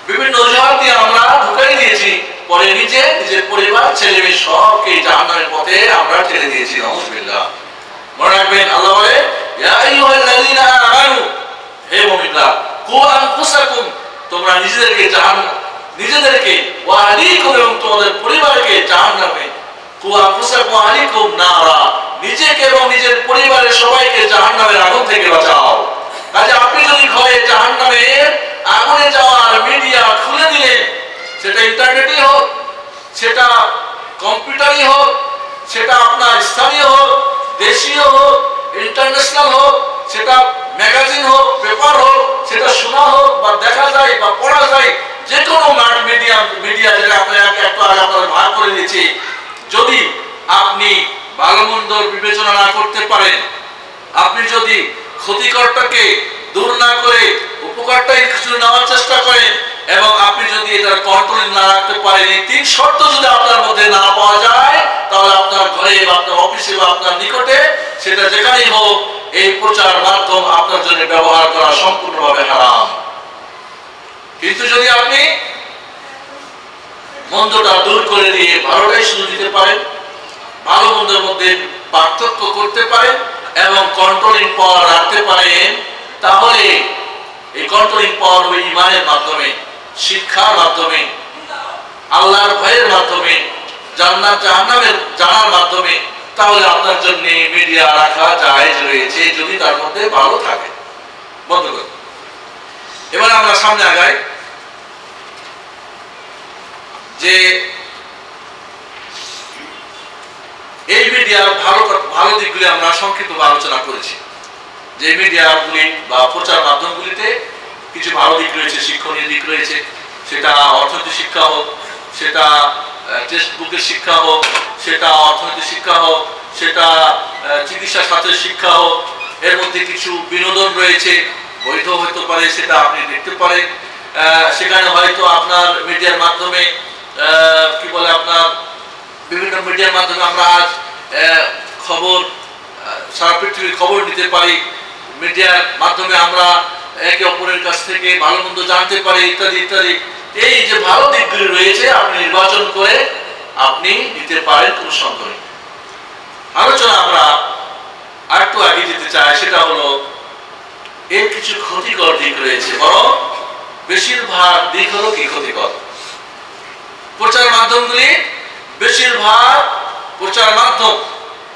বিভিন্ন অজুহাত দিয়ে আমরা ঢুকাই দিয়েছি, পরে নিজের পরিবার ছেলে মেয়ে সবকে জাহান্নামের পথে আমরা ঠেলে দিয়েছি। নাউযুবিল্লাহ। মনে রাখবেন আল্লাহ বলে ইয়া আইয়ুহাল্লাযীনা আমানু, হে মুমিনরা, কু আনফুসাকুম, তোমরা নিজেদেরকে ওয়া আহলিকুম, এবং তোমাদের পরিবারকে জাহান্নামে, কু আনফুসাকুম ওয়া আহলিকুম নারা, নিজেকে এবং নিজের পরিবারের সবাইকে জাহান্নামের আগুন থেকে বাঁচাও। কাজে আপনি যদি ঘরে জাহান্নামের আগুনে যাওয়ার মিডিয়া খুলে দিলেন, সেটা ইন্টারনেটই হোক, সেটা কম্পিউটারই হোক, সেটা আপনার স্থানীয় হোক, দেশীয় হোক ইন্টারন্যাশনাল হোক, সেটা ম্যাগাজিন হোক পেপার হোক, সেটা শোনা হোক বা দেখা যায় বা পড়া যায়, যে কোনো মিডিয়া যেটা আপনাকে একটু আগে আপনারা ভাগ করে দিয়েছি, যদি আপনি ভালো মন্দর বিবেচনা না করতে পারেন, আপনি যদি ক্ষতিকরটাকে দূর না করে উপকারটাই কিছু নেওয়ার চেষ্টা করেন, এবং আপনি যদি এটার কন্ট্রোল না রাখতে পারেন, এই তিন শর্ত যদি আপনার মধ্যে না পাওয়া যায়, তাহলে আপনার ঘরে বা আপনার অফিসে বা আপনার নিকটে, সেটা যেখানেই হোক, এই প্রচার মাধ্যম আপনার জন্য ব্যবহার করা সম্পূর্ণভাবে হারাম। কিন্তু যদি আপনি মন্দটা দূর করে দিয়ে ভালোটাই শুরু দিতে পারেন, ভালো মন্দের মধ্যে পার্থক্য করতে পারেন এবং কন্ট্রোলিং পাওয়ার রাখতে পারেন, তাহলে এই কন্ট্রোলিং পাওয়ার ওই ইমানের মাধ্যমে, শিক্ষার মাধ্যমে, আল্লাহর ভয়ের মাধ্যমে, জান্নাত জাহান্নামের জানার মাধ্যমে, তাহলে আপনার জন্য মিডিয়া রাখা জায়েজ রয়েছে, যদি তার মধ্যে ভালো থাকে। বন্ধ করুন। এবার আমরা সামনে আগাই, যে এই মিডিয়ার ভালো দিকগুলি আমরা সংক্ষিপ্ত আলোচনা করেছি। যে মিডিয়াগুলি বা প্রচার মাধ্যমগুলিতে কিছু ভালো দিক রয়েছে, শিক্ষণীয় দিক রয়েছে, সেটা অর্থনৈতিক শিক্ষা হোক, সেটা টেক্সট বুকের শিক্ষা হোক, সেটা অর্থনৈতিক শিক্ষা হোক, সেটা চিকিৎসা শাস্ত্রের শিক্ষা হোক, এর মধ্যে কিছু বিনোদন রয়েছে, বৈধ হতে পারে, সেটা আপনি দেখতে পারেন। সেখানে হয়তো আপনার মিডিয়ার মাধ্যমে কি বলে, আপনার বিভিন্ন মিডিয়ার মাধ্যমে আমরা আজ খবর, সারা পৃথিবীর খবর নিতে পারি, মিডিয়ার মাধ্যমে আমরা একে অপরের কাছ থেকে ভালো মন্দ জানতে পারি, ইত্যাদি ইত্যাদি। এই যে ভালো দিকগুলি রয়েছে, আপনি নির্বাচন করে আপনি নিতে পারেন, কোন সন্দেহ নেই। আলোচনা আমরা আরেকটু আগে যেতে চাই, সেটা হলো এর কিছু ক্ষতিকর দিক রয়েছে, বরং বেশিরভাগ দিক হলো কি ক্ষতিকর। প্রচার মাধ্যমগুলি বেশিরভাগ প্রচার মাধ্যম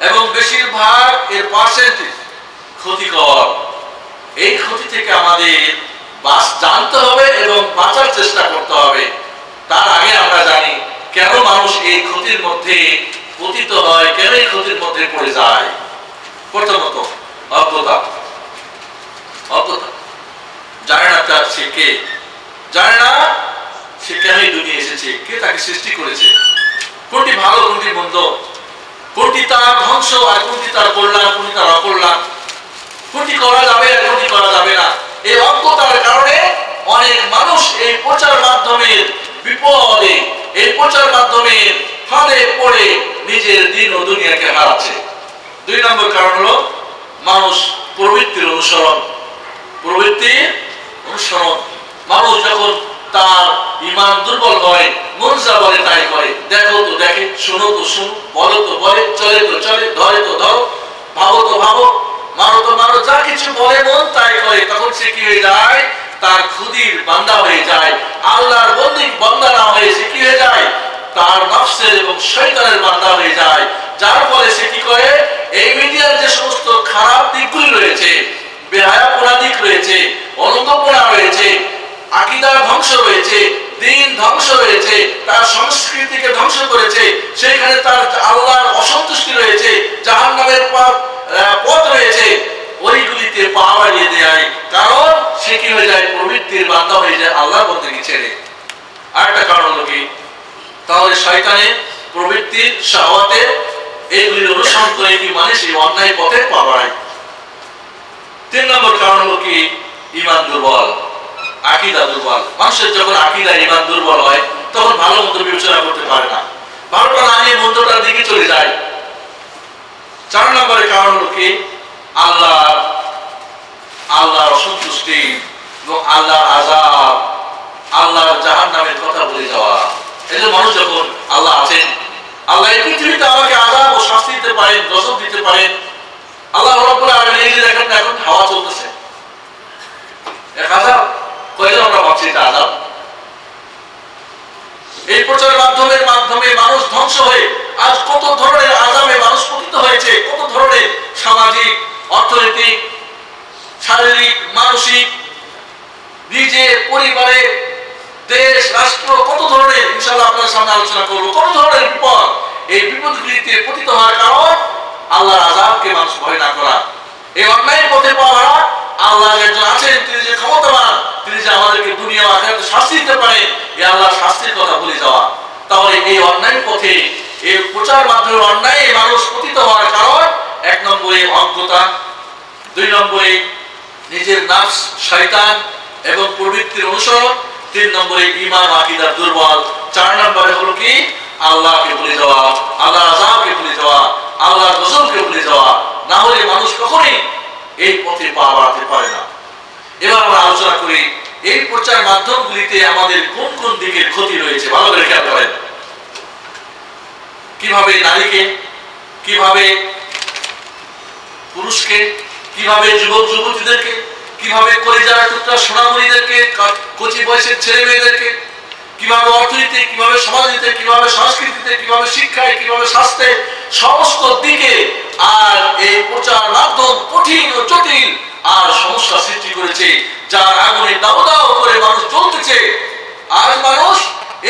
এবং বেশিরভাগ এর পার্সেন্টেজ ক্ষতিকর। এই ক্ষতি থেকে আমাদের জানতে হবে এবং বাঁচার চেষ্টা করতে হবে। তার আগে আমরা জানি কেন মানুষ এই ক্ষতির মধ্যে পতিত হয়, কেন এই ক্ষতির মধ্যে পড়ে যায়। প্রথমত অজ্ঞতা। জানে না তার সে কে, জানে না সে কেন এই দুনিয়া এসেছে, কে তাকে সৃষ্টি করেছে, কোনটি ভালো কোনটি মন্দ, কোনটি তার ধ্বংস আর কোনটি তার কল্যাণ, কোনটি তার অকল্যাণ, কোনটি করা যাবে আর কোনটি করা যাবে না। এই অজ্ঞতার কারণে অনেক মানুষ এই প্রচার মাধ্যমের বিপদে, এই প্রচার মাধ্যমের ফাঁদে পড়ে নিজের দিন ও দুনিয়াকে হারাচ্ছে। 2 নম্বর কারণ হলো মানুষ প্রবৃত্তির অনুসরণ। মানুষ যখন তার ঈমান দুর্বল হয়, মন যা বলে তাই করে, দেখো তো দেখে, শোনো তো শুনো, বলো তো বলে, চলে তো চলে, ধরে তো ধরো, ভাবো তো ভাবো, মারো তো মারো, যা কিছু বলে মন তাই করে। তখন সে কি হয়ে যায়, তার খুদির বান্দা হয়ে যায়, আল্লাহর বান্দা না হয়ে সে কি হয়ে যায়, তার নফসের এবং শয়তানের বান্দা হয়ে যায়। যার ফলে সে কি করে, এই মিডিয়ার যে সমস্ত খারাপ দিকগুলি রয়েছে, বেহায়াপনা দিক রয়েছে, অলঙ্ঘপনা রয়েছে, আকীদার ধ্বংস রয়েছে, দিন ধ্বংস রয়েছে, তার সংস্কৃতিকে ধ্বংস করেছে, সেখানে তার আল্লাহর অসন্তুষ্টি রয়েছে, জাহান্নামের পথ রয়েছে, ওইগুলিতে পা বাড়িয়ে দেয়। কারণ সে কি হয়ে যায়, প্রবৃত্তির বান্দা হয়ে যায় আল্লাহর বন্দেগী ছেড়ে। আরেকটা কারণ হলো কি, তাহলে শয়তানের প্রবৃত্তির শাহওয়াতের এইগুলির অনুসরণ করে কি মানুষ এই অন্যায় পথে পা বাড়ায়। 3 নম্বর কারণ হলো কি, ঈমান দুর্বল, আকীদা দুর্বল। মানুষের যখন আকীদা ঈমান দুর্বল হয়, তখন ভালো মন্দ বিবেচনা করতে পারে না, ভালোটা না নিয়ে মন্দটার দিকে চলে যায়। 4 নম্বরের কারণ হলো কি, আল্লাহর অসন্তুষ্টি এবং আল্লাহর আযাব, আল্লাহর জাহান্নামের কথা বলে যাওয়া। এই যে মানুষ যখন আল্লাহ আছেন, আল্লাহ এই পৃথিবীতে আমাকে আযাব ও শাস্তি দিতে পারেন, গজব দিতে পারেন। আল্লাহ রাব্বুল আলামিন এই যে দেখেন এখন হাওয়া চলতেছে, এক আযাব, কয়জন আমরা ভাবছি এটা আযাব। এই প্রচার মাধ্যমে মানুষ ধ্বংস হয়ে আজ কত ধরনের আযাবে মানুষ পতিত হয়েছে, কত ধরনের সামাজিক, অর্থনৈতিক, শারীরিক, মানসিক, নিজের পরিবারে, দেশ, রাষ্ট্র, কত ধরনের, ইনশাআল্লাহ আপনার সামনে আলোচনা করবো, কত ধরনের বিপদ। এই বিপদগুলিতে পতিত হওয়ার কারণ আল্লাহর আযাবকে মানুষ ভয় না করা, এই অন্যায়ের পথে পা বাড়া, আল্লাহ একজন আছেন তিনি যে ক্ষমতাবান, তিনি যে আমাদেরকে দুনিয়া ও আখিরাতে শাস্তি দিতে পারেন, এই আল্লাহর শাস্তির কথা ভুলে যাওয়া। তাহলে এই অন্যায়ের পথে এই প্রচার মাধ্যমে অন্যায়ে মানুষ পতিত হওয়ার কারণ 1 নম্বরে অজ্ঞতা, 2 নম্বরে নিজের নফস শয়তান এবং প্রবৃত্তির অনুসরণ, 3 নম্বরে ঈমান আকীদার দুর্বল, 4 নম্বরে হলো কি আল্লাহকে ভুলে যাওয়া, আল্লাহর আযাবকে ভুলে যাওয়া, আল্লাহর গজবকে ভুলে যাওয়া। না হলে মানুষ কখনোই এই পথে পা বাড়াতে পারে না। এবার আমরা আলোচনা করি এই প্রচার মাধ্যমগুলিতে আমাদের কোন কোন দিকের ক্ষতি রয়েছে, ভালো করে খেয়াল করেন। কিভাবে নারীকে, কিভাবে পুরুষকে, কিভাবে যুবক যুবতীদেরকে, কিভাবে কলিজার টুকরা সোনামণিদেরকে, কচি বয়সের ছেলে মেয়েদেরকে, কিভাবে অর্থনীতি, কিভাবে সমাজনীতিতে, কিভাবে সংস্কৃতিতে, কিভাবে শিক্ষায়, কিভাবে স্বাস্থ্যে, সমস্ত দিকে আর এই প্রচার মাধ্যম কঠিন ও জটিল আর সমস্যা সৃষ্টি করেছে, যার আগুনে দাও দাও করে মানুষ জ্বলতেছে। আর মানুষ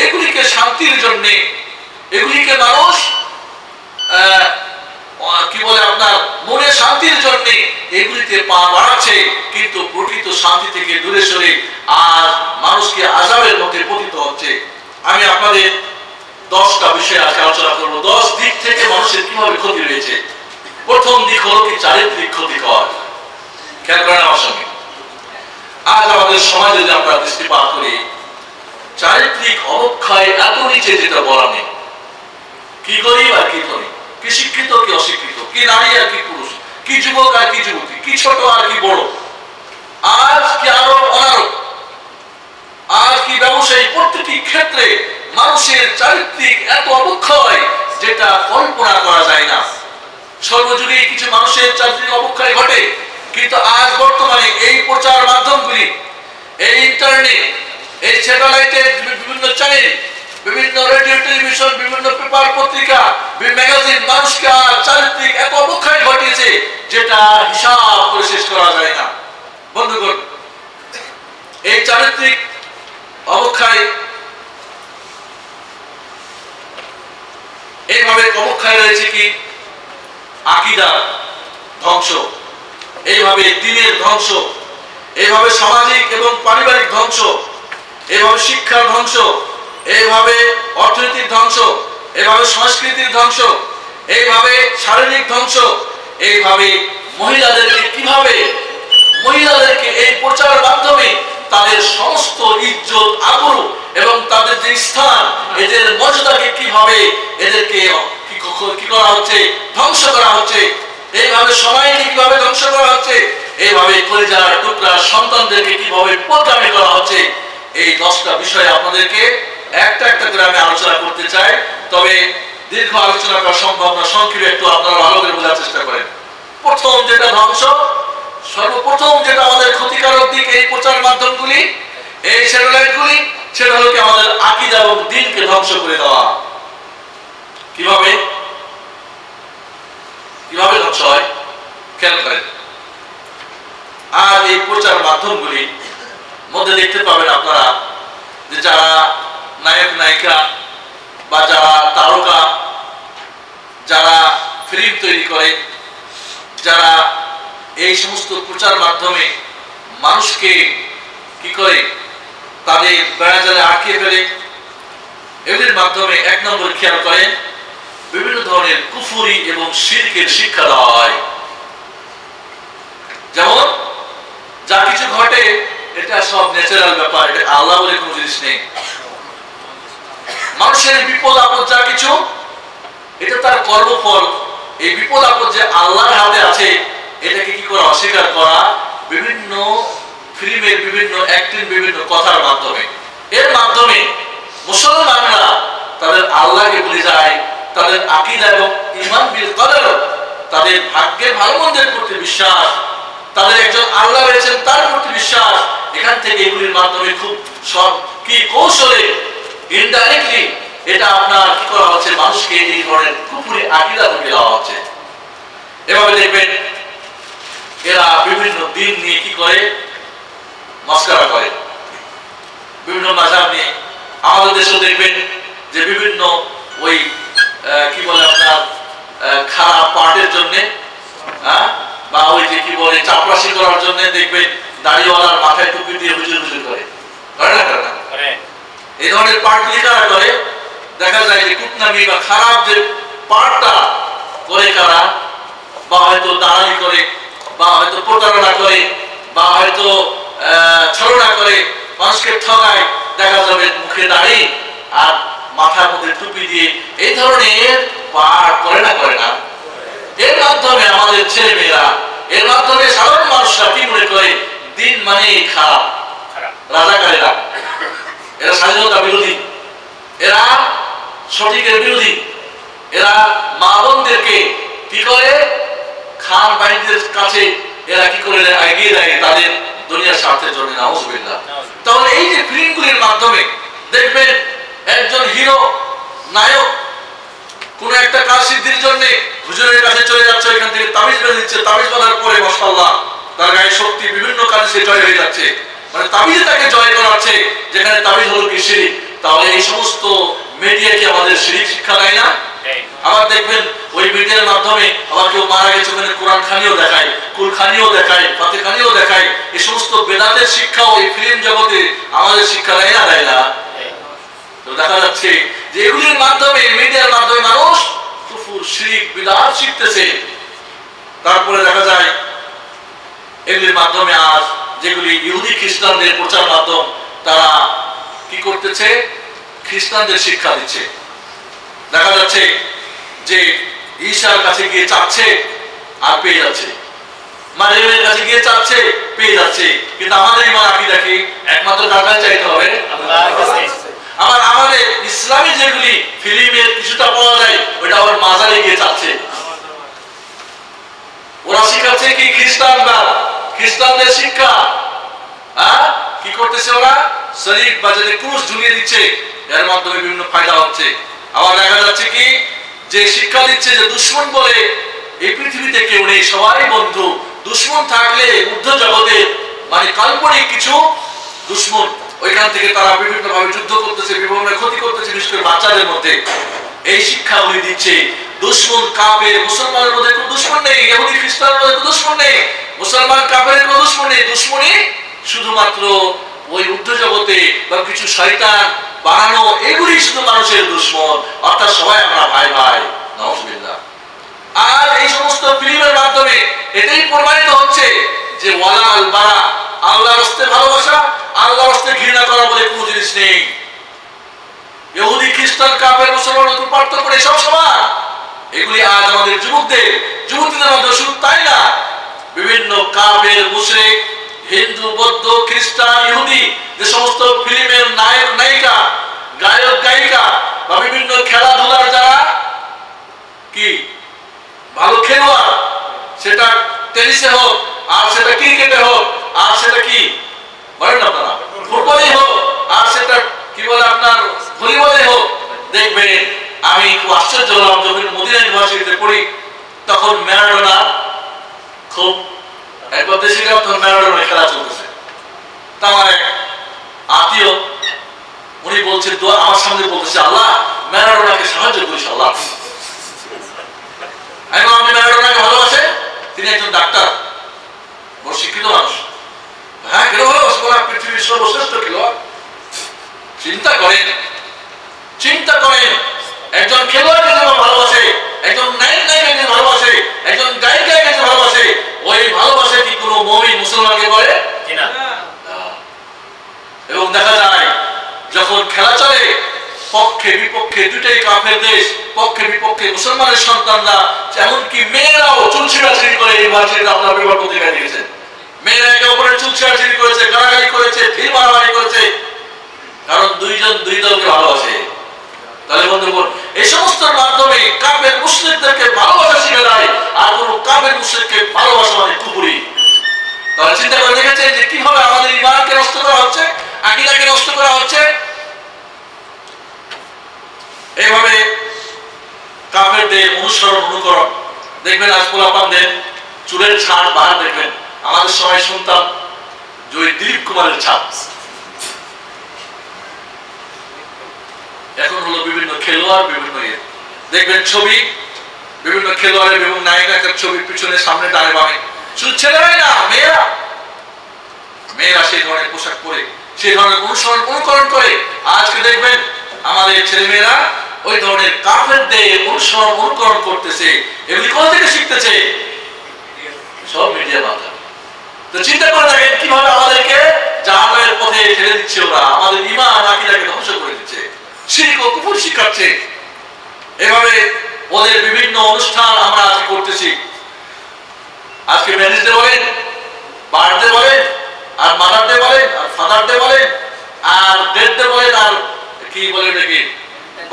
এগুলিকে শান্তির জন্য, এগুলিকে মানুষ কি বলে আপনার মনে শান্তির জন্য এগুলিতে পা বাড়াচ্ছে, কিন্তু প্রকৃত শান্তি থেকে দূরে সরে আর মানুষকে আযাবের মধ্যে পতিত হচ্ছে। আমি আপনাদের 10টা বিষয় আজকে আলোচনা করব, 10 দিক থেকে মানুষের কিভাবে ক্ষতি রয়েছে। প্রথম দিক হলো কি চারিত্রিক ক্ষতিকর। খেয়াল করেন আমার সঙ্গে, আজ আমাদের সমাজে যদি আমরা দৃষ্টিপাত করি, চারিত্রিক অবক্ষয় এত নিচে যেটা বলা নেই। কি গরিব আর কি ধনী, কি শিক্ষিত কি অশিক্ষিত, কি নারী আর কি পুরুষ, কি যুবক আর কি যুবতী, কি ছোট আর কি বড়, আজ কি আরব অনারব, আজ কি ব্যবসায়ী, প্রত্যেকটি ক্ষেত্রে মানুষের চারিত্রিক এত অবক্ষয় যেটা কল্পনা করা যায় না। সর্বযুগে কিছু মানুষের চারিত্রিক অবক্ষয় ঘটে, কিন্তু আজ বর্তমানে এই প্রচার মাধ্যমগুলি, এই ইন্টারনেট, এই স্যাটেলাইটের বিভিন্ন চ্যানেল, বিভিন্ন রেডিও টেলিভিশন, বিভিন্ন পেপার পত্রিকা, ম্যাগাজিন মানুষকে চারিত্রিক এত অবক্ষয় ঘটিয়েছে যেটা হিসাব করে শেষ করা যায় না। বন্ধুগণ, এই চারিত্রিক অবক্ষয় এইভাবে অবক্ষয় রয়েছে কি আকীদার ধ্বংস, এইভাবে দ্বীনের ধ্বংস, এইভাবে সামাজিক এবং পারিবারিক ধ্বংস, এইভাবে শিক্ষার ধ্বংস, এইভাবে অর্থনৈতিক ধ্বংস, এইভাবে সংস্কৃতির ধ্বংস, এইভাবে শারীরিক ধ্বংস, এইভাবে মহিলাদেরকে এই প্রচার মাধ্যমে তাদের সমস্ত ইজ্জত আবরু এবং তাদের যে স্থান, এদের মর্যাদাকে কিভাবে এদেরকে কি করা হচ্ছে, ধ্বংস করা হচ্ছে। এইভাবে সবাইকে কিভাবে ধ্বংস করা হচ্ছে, এইভাবে কলিজার টুকরা সন্তানদেরকে কিভাবে প্রোগ্রামে করা হচ্ছে। এই 10টা বিষয়ে আপনাদেরকে একটা একটা করে আমি আলোচনা করতে চাই, তবে দীর্ঘ আলোচনা করা সম্ভব না, সংক্ষেপে একটু আপনারা ভালো করে বোঝার চেষ্টা করেন। প্রথম যেটা ধ্বংস, সর্বপ্রথম যেটা আমাদের ক্ষতিকারক দিক এই প্রচার মাধ্যমগুলি, এই স্যাটেলাইটগুলি, সেটা হলো কি আমাদের আকীদা এবং দ্বীনকে ধ্বংস করে দেওয়া। কিভাবে কিভাবে ধ্বংস হয় খেয়াল করেন। আর এই প্রচার মাধ্যমগুলি মধ্যে দেখতে পাবেন আপনারা যে যারা নায়ক নায়িকা বা যারা তারকা, যারা ফিল্ম তৈরি করে, যারা এই সমস্ত প্রচার মাধ্যমে মানুষকে কি করে তাদের বেড়াজালে আটকে ফেলে, এগুলির মাধ্যমে 1 নম্বর খেয়াল করেন বিভিন্ন ধরনের কুফরি এবং শিরকের শিক্ষা দেওয়া হয়। যেমন যা কিছু ঘটে এটা সব ন্যাচারাল ব্যাপার, এটা আল্লাহ বলে কোনো জিনিস নেই। মানুষের বিপদ আপদ যা কিছু এটা তার কর্মফল, এই বিপদ আপদ যে আল্লাহর হাতে আছে এটাকে কি করা, অস্বীকার করা বিভিন্ন ফিল্মের বিভিন্ন অ্যাক্টিং, বিভিন্ন কথার মাধ্যমে। এর মাধ্যমে মুসলমানরা তাদের আল্লাহকে ভুলে যায়, তাদের আকীদা এবং ঈমান বিল কদর, তাদের ভাগ্যের ভালো মন্দের প্রতি বিশ্বাস, তাদের একজন আল্লাহ রয়েছেন তার প্রতি বিশ্বাস, এখান থেকে এগুলির মাধ্যমে খুব সব কি কৌশলে ইনডাইরেক্টলি এটা আপনার কি করা হচ্ছে, মানুষকে এই ধরনের কুফরি আকীদা থেকে দেওয়া হচ্ছে। এভাবে দেখবেন এরা বিভিন্ন দিন নিয়ে কি করে মস্করা করে, বিভিন্ন মাযহাব নিয়ে। আমাদের দেশেও দেখবেন যে বিভিন্ন ওই কি বলে আপনার খারাপ পার্টের জন্য, বা ওই যে কি বলে চাপরাশি করার জন্য দেখবেন দাড়িওয়ালার মাথায় টুপি দিয়ে হুজুর হুজুর করে না? এই ধরনের পার্টগুলি কারা করে? দেখা যায় যে কুটনামি বা খারাপ যে পার্টটা করে কারা, বা হয়তো দালালি করে, বা হয়তো প্রতারণা করে, বা হয়তো ছলনা করে, মানুষকে ঠকায়, দেখা যাবে মুখে দাড়ি আর মাথার মধ্যে টুপি দিয়ে এই ধরনের পার করে না? এর মাধ্যমে আমাদের ছেলে মেয়েরা, এর মাধ্যমে সাধারণ মানুষরা কি মনে করে? দিন মানে খারাপ, রাজাকারেরা, এরা স্বাধীনতা বিরোধী, এরা সঠিকের বিরোধী, এরা মা বোনদেরকে কি করে খান বাহিনীদের কাছে এরা কি করে এগিয়ে দেয় তাদের দুনিয়ার স্বার্থের জন্য। নাউজুবিল্লাহ। তাহলে এই যে ফিল্মগুলির মাধ্যমে দেখবেন একজন হিরো নায়ক কোন একটা কাজ সিদ্ধির জন্য হুজুরের কাছে চলে যাচ্ছে, এখান থেকে তাবিজ বেঁধে দিচ্ছে, তাবিজ বাঁধার পরে মাশাআল্লাহ তার গায়ে শক্তি, বিভিন্ন কাজে সে জয় হয়ে যাচ্ছে, মানে তাবিজে তাকে জয় করাচ্ছে, যেখানে তাবিজ হলো কি শিরক। তাহলে এই সমস্ত মিডিয়া কি আমাদের শিরক শিক্ষা দেয় না? আবার দেখবেন ওই মিডিয়ার মাধ্যমে আবার কেউ মারা গেছে, ওখানে কোরআন খানিও দেখায়, কুল খানিও দেখায়, ফাতে খানিও দেখায়। এই সমস্ত বেদাতের শিক্ষাও এই ফিল্ম জগতে আমাদের শিক্ষা দেয় না? তো দেখা যাচ্ছে যে এগুলির মাধ্যমে, মিডিয়ার মাধ্যমে মানুষ কুফর, শিরক, বিদআত শিখতেছে। তারপরে দেখা যায় এগুলির মাধ্যমে আজ যেগুলি ইহুদি খ্রিস্টানদের প্রচার মাধ্যম, তারা কি করতেছে? খ্রিস্টানদের শিক্ষা দিচ্ছে। দেখা যাচ্ছে যে ঈসার কাছে গিয়ে চাচ্ছে আর পেয়ে যাচ্ছে, মারিয়ামের কাছে গিয়ে চাচ্ছে পেয়ে যাচ্ছে, কিন্তু আমাদের ইমান আকীদা কি? একমাত্র কাছে চাইতে হবে আল্লাহর কাছে। আবার আমাদের ইসলামী যেগুলি ফিল্মের কিছুটা পাওয়া যায়, ওটা আবার মাজারে গিয়ে চাচ্ছে। ওরা শিখাচ্ছে কি? খ্রিস্টানদের শিক্ষা। কি করতেছে ওরা? শরীর বাজারে ক্রুশ ঝুলিয়ে দিচ্ছে, এর মাধ্যমে বিভিন্ন ফায়দা হচ্ছে। আবার দেখা যাচ্ছে কি যে শিক্ষা দিচ্ছে যে দুশমন বলে এই পৃথিবীতে কেউ নেই, সবাই বন্ধু। দুশমন থাকলে ঊর্ধ্ব জগতে মানে কাল্পনিক কিছু দুশমন, ওইখান থেকে তারা বিভিন্ন ভাবে যুদ্ধ করতেছে, বিভিন্ন ক্ষতি করতেছে, বিশেষ করে বাচ্চাদের মধ্যে। এই শিক্ষাগুলি দিচ্ছে। দুশমন কাফের, মুসলমানের মধ্যে কোনো দুশমন নেই, ইহুদি খ্রিস্টানের মধ্যে কোনো দুশমন নেই, মুসলমান কাফেরের কোনো দুশমন নেই। দুশমনই শুধুমাত্র ওই ঊর্ধ্ব জগতে বা কিছু শয়তান বানানো, এগুলি শুধু মানুষের দুশমন, অর্থাৎ সবাই আমরা ভাই ভাই। নাউজুবিল্লাহ। আর এই সমস্ত ফিল্মের মাধ্যমে এটাই প্রমাণিত হচ্ছে যে ওয়ালা আল বারা, আল্লাহর রাস্তে ভালোবাসা, আল্লাহর রাস্তে ঘৃণা করা বলে কোনো জিনিস নেই। ইহুদি খ্রিস্টান কাফের মুসলমানের কোনো পার্থক্য নেই, সব সমান। এগুলি আজ আমাদের যুবতীদের মধ্যে শুধু তাই না, বিভিন্ন কাফের, মুশরিক, হিন্দু, বৌদ্ধ, খ্রিস্টান, ইহুদি যে সমস্ত ফিল্মের নায়ক নায়িকা, গায়ক গায়িকা বা বিভিন্ন খেলাধুলার যারা কি ভালো খেলোয়াড়, সেটা টেনিসে হোক, আর সেটা ক্রিকেটে হোক, আর সেটা কি বলেন আপনারা ফুটবলে হোক, আর সেটা কি বলে আপনার ভলিবলে হোক, দেখবেন আমি খুব আশ্চর্য হলাম যখন মদিনা ইউনিভার্সিটিতে পড়ি, তখন ম্যারাডোনা খুব একবার দেশে গেলাম, তখন ম্যারাডোনার খেলা চলতেছে। তা আমার এক আত্মীয় উনি বলছে, আমার সামনে বলতেছে, আল্লাহ ম্যারাডোনাকে সাহায্য করিস আল্লাহ। আমি ম্যারাডোনাকে ভালোবাসে, তিনি একজন ডাক্তার, বড় শিক্ষিত মানুষ। হ্যাঁ, কেন ভালোবাসবো না? পৃথিবীর সর্বশ্রেষ্ঠ খেলোয়াড়। চিন্তা করেন একজন খেলোয়াড়কে যেমন ভালোবাসে, একজন নায়িকাকে যে ভালোবাসে, একজন গায়িকাকে যে ভালোবাসে, ওই ভালোবাসা কি কোনো মুমিন মুসলমানকে করে কিনা? এবং দেখা যায় যখন খেলা চলে, পক্ষে বিপক্ষে দুটাই কাফের দেশ, পক্ষে বিপক্ষে মুসলমানের সন্তানরা, এমনকি মেয়েরাও চুল ছিঁড়াছিঁড়ি করে। ইউনিভার্সিটিতে আপনার বিভাগ পত্রিকা দিয়েছেন, মেয়েরা একে অপরের চুল ছিঁড়াছিঁড়ি করেছে, গালাগালি করেছে, ভিড় মারামারি করেছে, কারণ দুইজন দুই দলকে ভালোবাসে। তাহলে বন্ধুগণ, এই সমস্ত মাধ্যমে কাফের মুশরিকদেরকে ভালোবাসা শিখে দেয়, আর কোন কাফের মুশরিককে ভালোবাসা মানে কুফরি। তাহলে চিন্তা করে দেখেছেন যে কিভাবে আমাদের ঈমানকে নষ্ট করা হচ্ছে, আকীদাকে নষ্ট করা হচ্ছে। এইভাবে কাফেরদের অনুসরণ অনুকরণ, দেখবেন আজ পোলাপানদের চুলের ছাড় বাহার দেখবেন। আমাদের সময় শুনতাম যে ওই দিলীপ কুমারের ছাপ, এখন হলো বিভিন্ন খেলোয়াড়, বিভিন্ন দেখবেন ছবি বিভিন্ন খেলোয়াড়ের এবং নায়িকার ছবির পিছনে সামনে ডানে বামে, শুধু ছেলেরাই না, মেয়েরা সেই ধরনের পোশাক পরে সেই ধরনের অনুকরণ করে। আজকে দেখবেন আমাদের ছেলেমেয়েরা ওই ধরনের কাফেরদের অনুকরণ করতেছে। এগুলি কোথা থেকে শিখতেছে? সব মিডিয়া মাধ্যমে। তো চিন্তা করে দেখেন কিভাবে আমাদেরকে জাহান্নামের পথে ঠেলে দিচ্ছে ওরা, আমাদের ঈমান আকীদাকে ধ্বংস করে দিচ্ছে, শিরক ও কুফর শিখাচ্ছে। এভাবে ওদের বিভিন্ন অনুষ্ঠান আমরা আজকে করতেছি। আজকে ম্যারেজ ডে বলেন, বার্থডে বলেন, আর মাদার ডে বলেন, আর ফাদার ডে বলেন, আর ডেথ ডে বলেন, আর কি বলে নাকি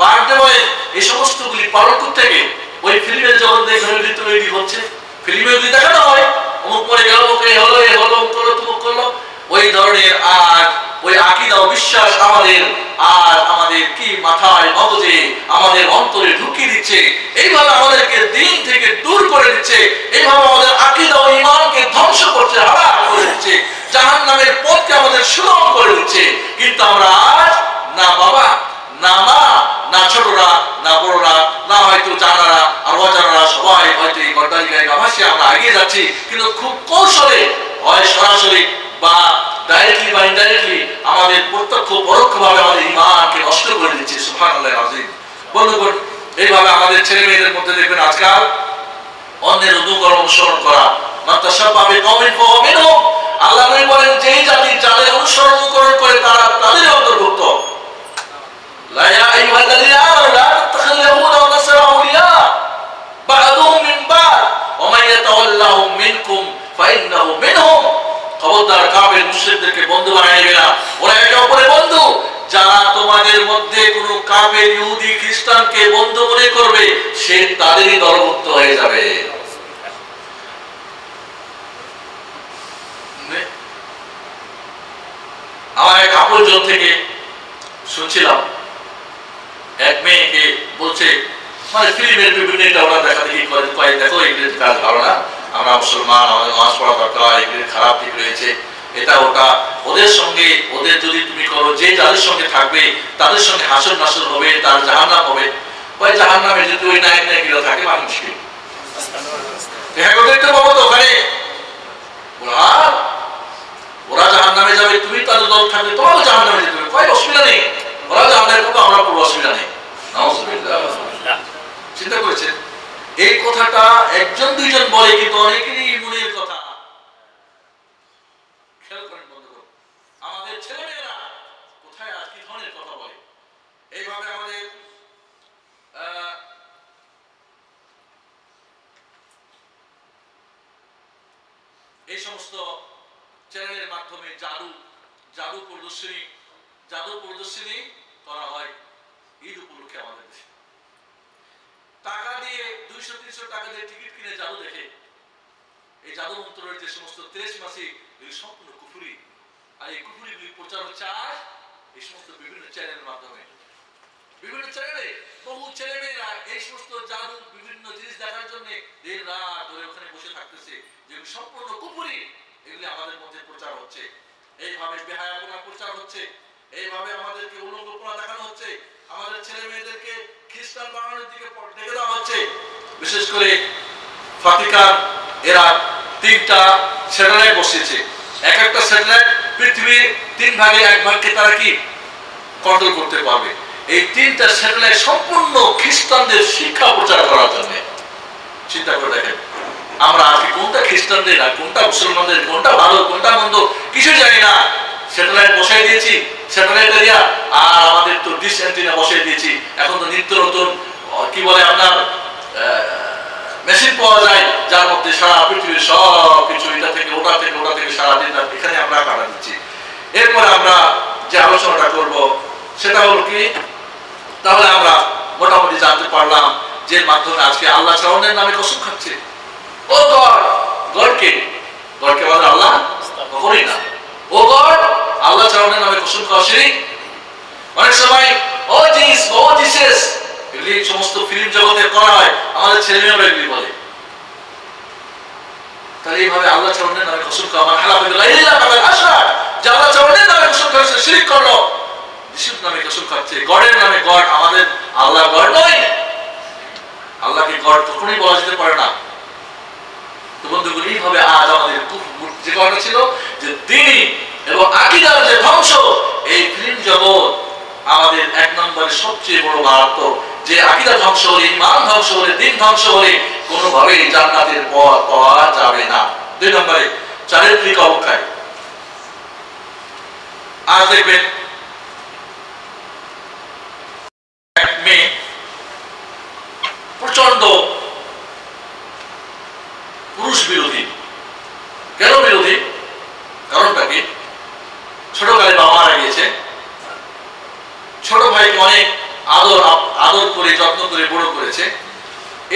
বার্থডে বলেন, এই সমস্তগুলি পালন করতে গিয়ে ওই ফিল্মের জগৎ দেখে তৈরি হচ্ছে। ফিল্মে যদি দেখানো হয় অমুক পরে গেল, ওকে হলো, এ হলো, করলো, তুমুক করলো, ওই ধরনের আর ওই আকীদা ও বিশ্বাস আমাদের কি মাথায় মগজে আমাদের অন্তরে ঢুকিয়ে দিচ্ছে। এইভাবে আমাদেরকে দিন থেকে দূর করে দিচ্ছে, এইভাবে আমাদের আকীদা ও ঈমানকে ধ্বংস করছে, হারাম করে দিচ্ছে, জাহান্নামের পথকে আমাদের সুগম করে দিচ্ছে। কিন্তু আমরা আজ না বাবা, না মা, না ছোটরা, না বড়রা, না হয়তো জানারা আর অজানারা সবাই হয়তো এই গড্ডালিকায় গাভাসে আমরা এগিয়ে যাচ্ছি, কিন্তু খুব কৌশলে, হয় সরাসরি বা ডাইরেক্টলি বা ইনডাইরেক্টলি আমাদের প্রত্যক্ষ পরোক্ষভাবে আমাদের ঈমানকে নষ্ট করে দিচ্ছে। সুবহানাল্লাহিল আযীম। বন্ধুগণ, এইভাবে আমাদের ছেলে মেয়েদের মধ্যে দেখবেন আজকাল অন্যের অনুসরণ করা, মাতাশাব্বাহা বিকওমিন ফাহুয়া মিনহুম। আল্লাহ নবী বলেন, যেই জাতি যাদের অনুকরণ করে তারা তাদের অন্তর্ভুক্ত। লা ইয়া আইয়ুহাল্লাযীনা আমানু লা তাত্তাখিযুল ইয়াহুদা ওয়ান নাসারা আউলিয়া বা'দুহুম মিন বা'দ ওয়া মান ইয়াতাওয়াল্লাহুম মিনকুম ফাইন্নাহু মিনহুম। খবরদার কাফের মুশরিকদেরকে বন্ধু বানিয়ে নেবে না, ওরা একে অপরের বন্ধু। যারা তোমাদের মধ্যে কোনো কাফের ইহুদি খ্রিস্টানকে বন্ধু মনে করবে, সে তাদেরই দলভুক্ত হয়ে যাবে। আমার এক আপনজন থেকে শুনছিলাম, এক মেয়েকে বলছে, মানে ফিল্মের বিভিন্ন এটা ওরা দেখা দেখি করে, দেখো এগুলির কাজ ভালো না, আমরা মুসলমান, আমাদের নামাজ পড়া দরকার, এগুলির খারাপ দিক রয়েছে, এটা ওটা, ওদের সঙ্গে ওদের যদি তুমি করো, যে যাদের সঙ্গে থাকবে তাদের সঙ্গে হাসর নাসর হবে, তার জাহান্নাম হবে। ওই জাহান্নামে যদি ওই নায়ক নায়িকারা থাকে, মানে মুশকিল। হ্যাঁ, ওদেরকে বলো তো ওখানে ওরা জাহান্নামে যাবে, তুমি তাদের দল থাকবে, তোমারও জাহান্নামে যেতে হবে, কোনো অসুবিধা নেই। ওরা জাহান্নামে করবো, আমরা কোনো অসুবিধা নেই। চিন্তা করেছেন? এই কথাটা একজন দুইজন বলে, কিন্তু অনেকেরই মনের কথা। খেয়াল করেন বন্ধুগণ, আমাদের ছেলেমেয়েরা কোথায় আর কি ধরনের কথা বলে। এইভাবে আমাদের এই সমস্ত চ্যানেলের মাধ্যমে জাদু প্রদর্শনী করা হয় ঈদ উপলক্ষে। আমাদের দেশে টাকা দিয়ে 200-300 টাকা দিয়ে টিকিট কিনে জাদু দেখে, এই জাদু মন্ত্রের যে সমস্ত 23 মাসি, এগুলি সম্পূর্ণ কুফরি। আর এই কুফরিগুলি প্রচার হচ্ছে আজ এই সমস্ত বিভিন্ন চ্যানেলের মাধ্যমে। বিভিন্ন চ্যানেলে বহু ছেলেমেয়েরা এই সমস্ত জাদু বিভিন্ন জিনিস দেখার জন্য দিন রাত ধরে ওখানে বসে থাকতেছে, যেগুলি সম্পূর্ণ কুফরি। এগুলি আমাদের মধ্যে প্রচার হচ্ছে, এইভাবে বেহায়াপনা প্রচার হচ্ছে, এইভাবে আমাদেরকে উলঙ্গপনা দেখানো হচ্ছে, আমাদের ছেলে মেয়েদেরকে খ্রিস্টান বানানোর দিকে ডেকে দেওয়া হচ্ছে। বিশেষ করে ভাটিকান এরা 3টা স্যাটেলাইট বসিয়েছে। এক একটা স্যাটেলাইট পৃথিবীর 3 ভাগে 1 ভাগকে তারা কি কন্ট্রোল করতে পারবে। এই 3টা স্যাটেলাইট সম্পূর্ণ খ্রিস্টানদের শিক্ষা প্রচার করার জন্য। চিন্তা করে দেখেন, আমরা আজকে কোনটা খ্রিস্টানদের আর কোনটা মুসলমানদের, কোনটা ভালো কোনটা মন্দ কিছু জানি না। স্যাটেলাইট বসাই দিয়েছি, স্যাটেলাইট এরিয়া, আর আমাদের তো ডিশ অ্যান্টেনা বসাই দিয়েছি। এখন তো নিত্য নতুন কি বলে আপনার মেশিন পাওয়া যায়, যার মধ্যে সারা পৃথিবীর সব কিছু এটা থেকে ওটা থেকে সারাদিন এখানে আমরা কাটা দিচ্ছি। এরপরে আমরা যে আলোচনাটা করব সেটা হলো কি, তাহলে আমরা মোটামুটি জানতে পারলাম যে মাধ্যমে আজকে আল্লাহ ছাড়ার নামে কসম খাচ্ছে। ও গড, গডকে বলে আল্লাহ কখনোই না। ও গড, আল্লাহ ছাড়ার নামে কসম খাওয়া শিরক। অনেক সময় ও জিসাস এগুলি সমস্ত ফিল্ম জগতে করা হয়, আমাদের ছেলেমেয়েরা এগুলি বলে। তাহলে এইভাবে আল্লাহ ছাড়ার নামে কসম খাওয়া মানে হালাল বিল্লাহ ফাকাদ আশরাক, যে আল্লাহ ছাড়ার নামে কসম খাচ্ছে শিরক করলো, যিশুর নামে কসম খাচ্ছে, গডের নামে। গড আমাদের আল্লাহ গড নয়। আল্লাহ আল্লাহকে গড কখনোই বলা যেতে পারে না। তো বন্ধুগণ, এইভাবে আজ আমাদের যে কথা ছিল যে দ্বীন এবং আকীদার যে ধ্বংস, এই ফিল্ম জগৎ আমাদের এক নম্বরে সবচেয়ে বড় মারাত্মক। যে আকীদা ধ্বংস হলে, ঈমান ধ্বংস হলে, দ্বীন ধ্বংস হলে কোনোভাবেই জান্নাতের পথ পাওয়া যাবে না। 2 নম্বরে চারিত্রিক অবক্ষয়। আজ দেখবেন এক মেয়ে প্রচন্ড পুরুষ বিরোধী। কেন বিরোধী? কারণটা কি? ছোটকালে বাবা মারা গিয়েছে, ছোট ভাইকে অনেক আদর করে যত্ন করে বড় করেছে।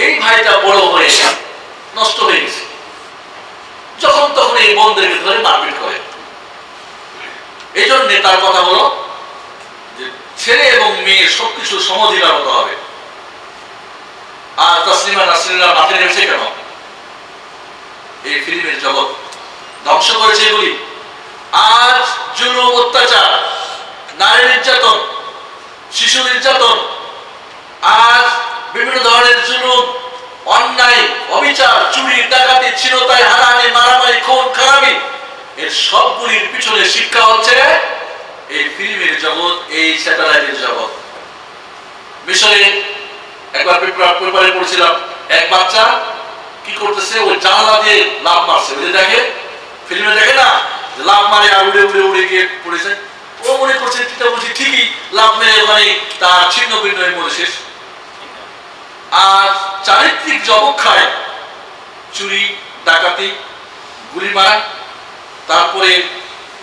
এই ভাইটা বড় হয়ে নষ্ট হয়ে গেছে, যখন তখন এই বোনদেরকে ধরে মারপিট করে। এই জন্য তার কথা হলো যে ছেলে এবং মেয়ে সবকিছু সমধিকার হতে হবে। আর তাসলিমা নাসরিনরা মাঠে নেমেছে কেন? এই ফিল্মের জগৎ ধ্বংস করেছে এগুলি। আজ জুলুম, অত্যাচার, নারী নির্যাতন, শিশু নির্যাতন, আজ বিভিন্ন ধরনের জুলুম, অন্যায়, অবিচার, চুরি, ডাকাতি, ছিনতাই, হানাহানি, মারামারি, খুন খারাপি, এর সবগুলির পিছনে শিক্ষা হচ্ছে এই ফিল্মের জগৎ, এই স্যাটেলাইটের জগৎ। মিশরে একবার পেপারে পড়ছিলাম, এক বাচ্চা কি করতেছে, ওই জানলা দিয়ে লাফ মারছে। ওই যে দেখে ফিল্মে, দেখে না লাফ মারে আর উড়ে উড়ে উড়ে গিয়ে পড়েছে। ও মনে করছে এটা বুঝি ঠিকই লাফ মেরে ওখানে তার ছিন্ন ভিন্ন হয়ে মরে শেষ। আর চারিত্রিক জবক্ষায় চুরি, ডাকাতি, গুলি মারা, তারপরে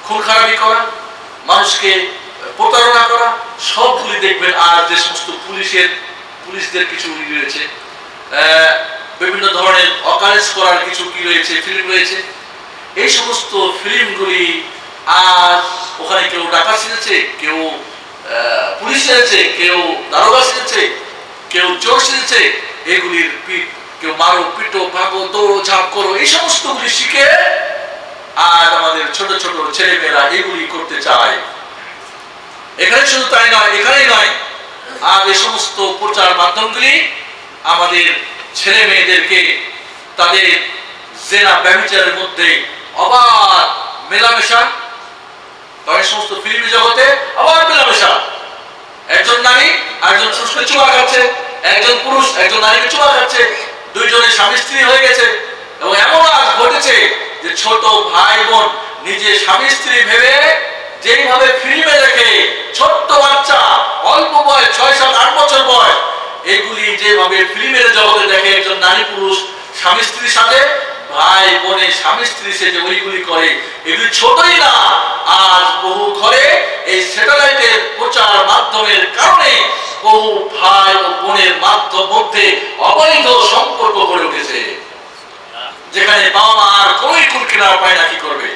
খুন খারাপি করা, মানুষকে প্রতারণা করা, সবগুলি দেখবেন। আর যে সমস্ত পুলিশদের কিছু রয়েছে, বিভিন্ন ধরনের অকারেন্স করার কিছু কি রয়েছে, ফিল্ম রয়েছে। এই সমস্ত ফিল্মগুলি আজ ওখানে কেউ ডাকাত শিখেছে, কেউ পুলিশ শিখেছে, কেউ দারোগা শিখেছে, কেউ চোর শিখেছে। এগুলির কেউ মারো, পিটো, ভাগো, দৌড়ো, ঝাঁপ করো, এই সমস্তগুলি শিখে আজ আমাদের ছোট ছোট ছেলেমেয়েরা এগুলি করতে চায়। এখানে শুধু তাই নয়, এখানেই নয়, আর এই সমস্ত প্রচার মাধ্যমগুলি আমাদের ছেলে মেয়েদেরকে তাদের জেনা ব্যভিচারের মধ্যে অবাধ মেলামেশা, তাই সমস্ত ফিল্ম জগতে অবাধ মেলামেশা। একজন নারী একজন পুরুষকে চুমা খাচ্ছে, একজন পুরুষ একজন নারীকে চুমা খাচ্ছে, দুইজনের স্বামী স্ত্রী হয়ে গেছে। এবং এমন আজ ঘটেছে যে ছোট ভাই বোন নিজে স্বামী স্ত্রী ভেবে যেইভাবে ফিল্মে দেখে, ছোট্ট বাচ্চা অল্প বয়স 6, 7, 8 বছর বয়স, এগুলি যেভাবে ফিল্মের জগতে দেখে একজন নারী পুরুষ স্বামী স্ত্রীর সাথে, ভাই বোনের স্বামী স্ত্রী সে যে ওইগুলি করে, এগুলি ছোটই না। আজ বহু ঘরে এই স্যাটেলাইটের প্রচার মাধ্যমের কারণে বহু ভাই ও বোনের মধ্যে অবৈধ সম্পর্ক গড়ে উঠেছে, যেখানে বাবা মা আর কোনোই কুল কিনারা পায় না। কি করবে?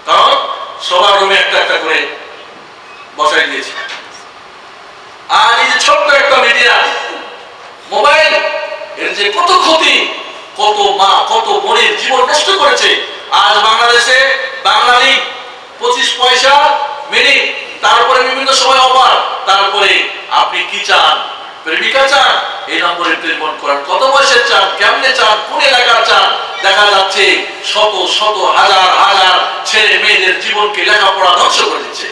কারণ সবার রুমে একটা একটা করে বসাই দিয়েছে। আর এই যে ছোট্ট একটা মিডিয়া মোবাইল, এর যে কত ক্ষতি, কত মা কত বোনের জীবন নষ্ট করেছে। আজ বাংলাদেশে বাঙালি 25 পয়সা মিনিট, তারপরে বিভিন্ন সময় অফার, তারপরে আপনি কি চান, প্রেমিকা চান, এই নম্বরে টেলিফোন করেন, কত বয়সের চান, কেমনে চান, কোন এলাকার চান। দেখা যাচ্ছে শত শত হাজার হাজার ছেলে মেয়েদের জীবনকে লেখাপড়া ধ্বংস করে দিচ্ছে।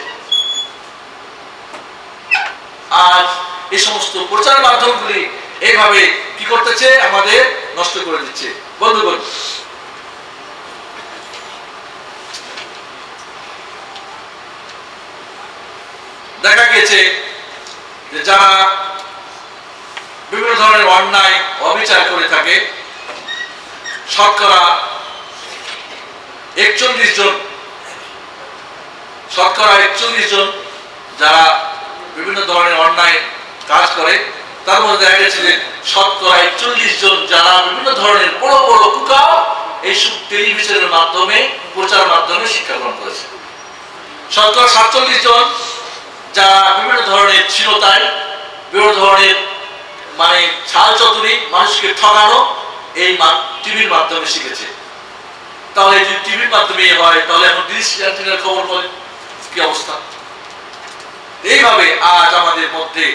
আজ এই সমস্ত প্রচার মাধ্যমগুলি এইভাবে কি করতেছে, আমাদের নষ্ট করে দিচ্ছে। বন্ধুগণ, দেখা গেছে যে যারা বিভিন্ন ধরনের অন্যায় অবিচার করে থাকে, শতকরা 41 জন, শতকরা 41 জন যারা বিভিন্ন ধরনের অন্যায় কাজ করে, তার মধ্যে দেখা গেছে যে শতকরা 41 জন যারা বিভিন্ন ধরনের বড় বড় কুকাও এইসব টেলিভিশনের মাধ্যমে প্রচার মাধ্যমে শিক্ষা গ্রহণ করেছে। শতকরা 47 জন যারা বিভিন্ন ধরনের ছিনতাই, বিভিন্ন ধরনের মানে ছাল চতুরি, মানুষকে ঠকানো, এই টিভির মাধ্যমে শিখেছে। তাহলে যদি টিভির মাধ্যমে হয়, তাহলে এখন ডিশ অ্যান্টেনার খবর বলে কি অবস্থা। এইভাবে আজ আমাদের মধ্যে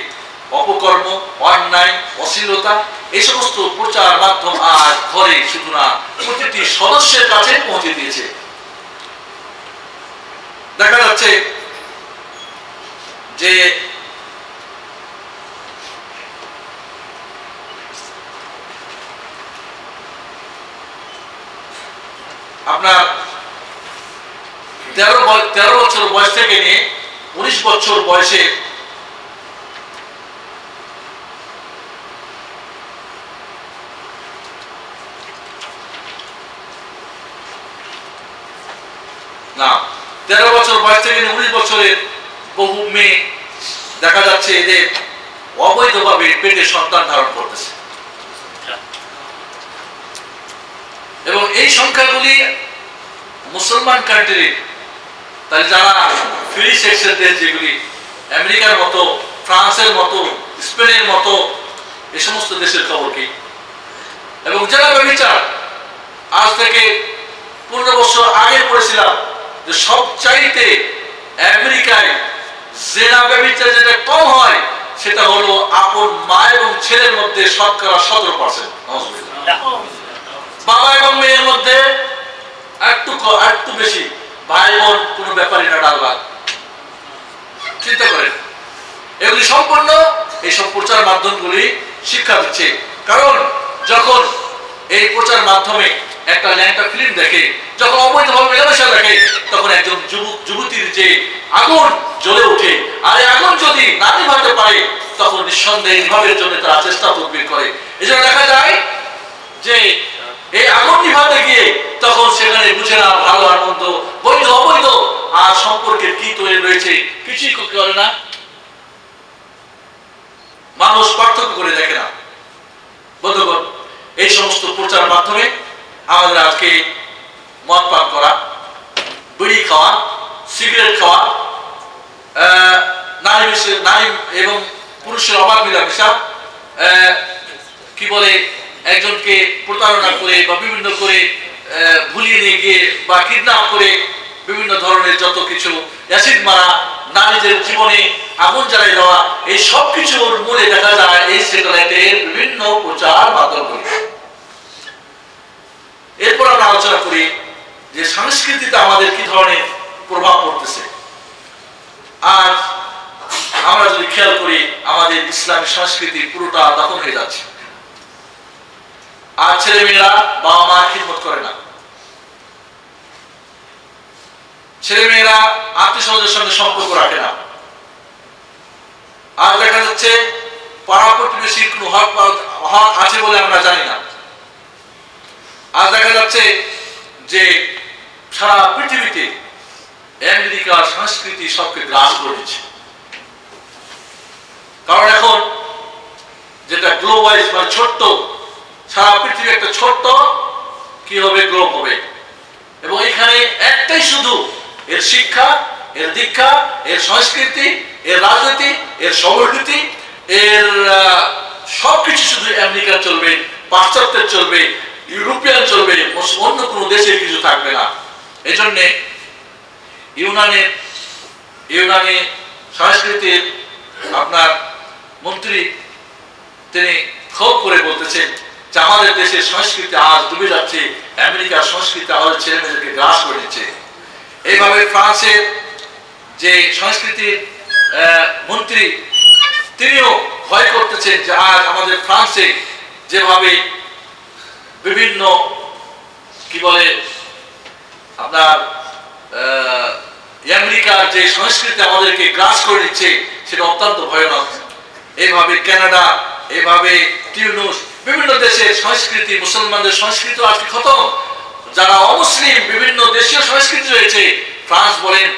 অপকর্ম, অন্যায়, অশ্লীলতা, এই সমস্ত প্রচার মাধ্যম আজ ঘরে শুধু না প্রতিটি সদস্যের কাছে পৌঁছে দিয়েছে। দেখা যাচ্ছে যে আপনার 13 বছর বয়স থেকে নিয়ে 19 বছর বয়সে না 13 বছর বয়স থেকে 19 বছরের বহু মেয়ে দেখা যাচ্ছে এদের অবৈধভাবে পেটে সন্তান ধারণ করতেছে, এবং এই সংখ্যাগুলি মুসলমান কান্ট্রি, তাহলে যারা ফ্রি সেক্সের দেশ যেগুলি আমেরিকার মতো, ফ্রান্সের মতো, স্পেনের মতো, এই সমস্ত দেশের খবর কি? এবং যারা ব্যভিচার, আজ থেকে 15 বছর আগে পড়েছিলাম যে সবচাইতে আমেরিকায় জেনা ব্যভিচার যেটা কম হয় সেটা হলো আপন মা এবং ছেলের মধ্যে শতকরা 17%। বাবা এবং মেয়ের মধ্যে একটু বেশি, ভাই বোন কোনো ব্যাপারই না, ডালবা। চিন্তা করেন, এগুলি সম্পূর্ণ এইসব প্রচার মাধ্যমগুলি শিক্ষা দিচ্ছে। কারণ যখন এই প্রচার মাধ্যমে একটা ল্যাংটা ফিল্ম দেখে, যখন অবৈধভাবে মেলামেশা দেখে, তখন একজন যুবতীর যে আগুন জ্বলে ওঠে, আর এই আগুন যদি না নিভাতে পারে তখন নিঃসন্দেহে নিভাবের জন্য তারা চেষ্টা তদবির করে। এজন্য দেখা যায় যে এই আগুন নিভাতে গিয়ে তখন সেখানে বুঝে না ভালো আর মন্দ, বৈধ অবৈধ আর সম্পর্কের কি তৈরি রয়েছে কিছুই করে না, মানুষ পার্থক্য করে দেখে না। বন্ধুগণ, এই সমস্ত প্রচার মাধ্যমে আমাদের আজকে মদ পান করা, বিড়ি খাওয়া, সিগারেট খাওয়া, নারী এবং পুরুষের অবাধ মিলামেশা, কি বলে একজনকে প্রতারণা করে বা বিভিন্ন করে ভুলিয়ে নিয়ে গিয়ে বা কিডন্যাপ করে বিভিন্ন ধরনের যত কিছু, অ্যাসিড মারা, নারীদের জীবনে আগুন জ্বালিয়ে দেওয়া, এই সব কিছুর মূলে দেখা যায় এই স্যাটেলাইটের বিভিন্ন প্রচার মাধ্যমগুলি। এরপর আমরা আলোচনা করি যে সংস্কৃতিতে আমাদের কি ধরনের প্রভাব পড়তেছে। আর আমরা যদি খেয়াল করি আমাদের ইসলামী সংস্কৃতি পুরোটা দখল হয়ে যাচ্ছে। আর ছেলেমেয়েরা বাবা মার খিদমত করে না, ছেলেমেয়েরা আত্মীয় স্বজনের সঙ্গে সম্পর্ক রাখে না। আর দেখা যাচ্ছে পাড়া প্রতিবেশীর কোনো হক আছে বলে আমরা জানি না। আর দেখা যাচ্ছে যে সারা পৃথিবীতে আমেরিকার সংস্কৃতি সবকে গ্রাস করে দিচ্ছে। কারণ এখন যেটা গ্লোবালাইজ মানে ছোট্ট, সারা পৃথিবী একটা ছোট্ট কি হবে, গ্লোব হবে, এবং এখানে একটাই শুধু এর শিক্ষা, এর দীক্ষা, এর সংস্কৃতি, এর রাজনীতি, এর সংস্কৃতি, এর সবকিছু শুধু আমেরিকার চলবে, পাশ্চাত্যের চলবে, ইউরোপিয়ান চলবে, অন্য কোনো দেশের কিছু থাকবে না। এই জন্যে ইউনানি সংস্কৃতির আপনার মন্ত্রী তিনি ক্ষোভ করে বলতেছেন যে আমাদের দেশের সংস্কৃতি আজ ডুবে যাচ্ছে, আমেরিকার সংস্কৃতি আমাদের ছেলে মেয়েদেরকে গ্রাস করে দিচ্ছে। এইভাবে ফ্রান্সের যে সংস্কৃতির মন্ত্রী তিনিও ভয় করতেছেন যে আজ আমাদের ফ্রান্সে যেভাবে বিভিন্ন কি বলে আপনার আমেরিকার যে সংস্কৃতি আমাদেরকে গ্রাস করে দিচ্ছে সেটা অত্যন্ত ভয়ানক। এইভাবে কানাডা, এইভাবে টিউনিস, বিভিন্ন দেশের সংস্কৃতি, মুসলমানদের সংস্কৃতি আজকে খতম। যারা অমুসলিম বিভিন্ন দেশীয় সংস্কৃতি রয়েছে, ফ্রান্স বলেন,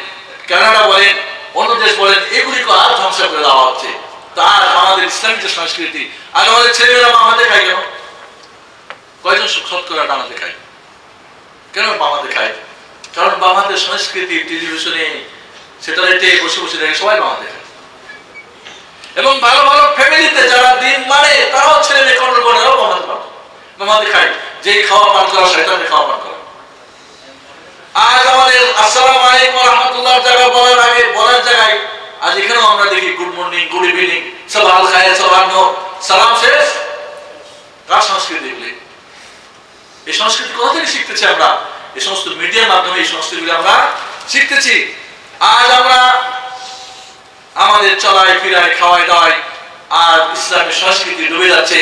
কানাডা বলেন, অন্য দেশ বলেন, এগুলিকে আর ধ্বংস করে দেওয়া হচ্ছে। তার আমাদের ইসলামিক যে সংস্কৃতি, আর আমাদের ছেলেমেয়েরা বামাতে খায় কেন? কয়জন শতকরা ডানাতে খায়? কেন বামাতে খায়? কারণ বামাদের সংস্কৃতি টেলিভিশনে স্যাটেলাইটে বসে বসে দেখে সবাই বামাতে খায়। এবং ভালো ভালো ফ্যামিলিতে যারা দিন মানে তারাও ছেলে মেয়ে কন্ট্রোল করে, বামাতে খায়। যেই খাওয়া পান করা শয়তানের খাওয়া পান করা। আজ আমাদের আসসালামু আলাইকুম ওয়া রাহমাতুল্লাহ জায়গা বলার আগে বলার জায়গায় আজ এখানেও আমরা দেখি গুড মর্নিং, গুড ইভিনিং, সাবাল খায় সাবান্ন সালাম শেষ। কার সংস্কৃতি এগুলি? এই সংস্কৃতি কোথা থেকে শিখতেছি আমরা? এই সমস্ত মিডিয়ার মাধ্যমে এই সংস্কৃতিগুলি আমরা শিখতেছি। আজ আমরা আমাদের চলায় ফিরায় খাওয়ায় দাওয়ায় আর ইসলামের সংস্কৃতি ডুবে যাচ্ছে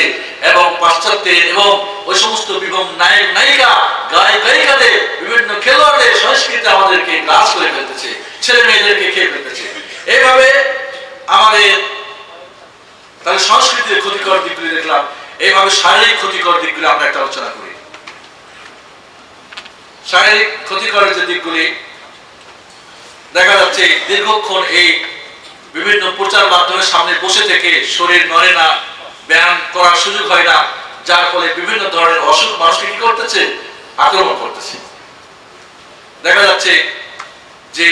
এবং পাশ্চাত্যের এবং ওই সমস্ত বিভম নায়ক নায়িকা গায়ক গায়িকাদের বিভিন্ন খেলোয়াড়দের সংস্কৃতি আমাদেরকে গ্রাস করে ফেলতেছে, ছেলে মেয়েদেরকে খেয়ে ফেলতেছে। এইভাবে আমাদের তাহলে সংস্কৃতির ক্ষতিকর দিকগুলি দেখলাম, এইভাবে শারীরিক ক্ষতিকর দিকগুলি আমরা একটা আলোচনা করি। শারীরিক ক্ষতিকরের যে দিকগুলি দেখা যাচ্ছে, দীর্ঘক্ষণ এই বিভিন্ন প্রচার মাধ্যমের সামনে বসে থেকে শরীর নড়ে না, ব্যায়াম করার সুযোগ হয় না, যার ফলে বিভিন্ন ধরনের অসুখ মানুষকে কি করতেছে? আক্রমণ করতেছে। দেখা যাচ্ছে যে